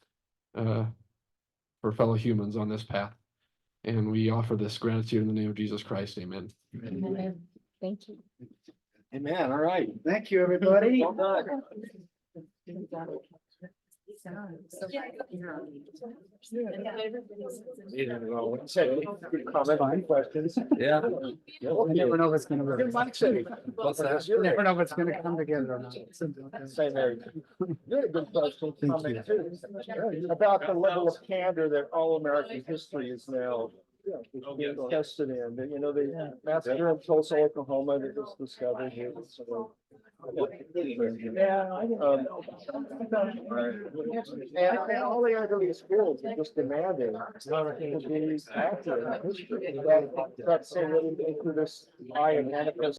for fellow humans on this path. And we offer this gratitude in the name of Jesus Christ. Amen. Thank you. Amen. All right. Thank you, everybody. Well done. Comment, questions? Yeah. You never know if it's gonna work. What's that? You never know if it's gonna come together or not. Say Mary. You had a good question. Thank comment too, about the level of candor that all American history is now being tested in. You know, the massacre in Tulsa, Oklahoma that was discovered here. Yeah. And all the other schools are just demanding to be accurate in history. That's so really into this eye of manifest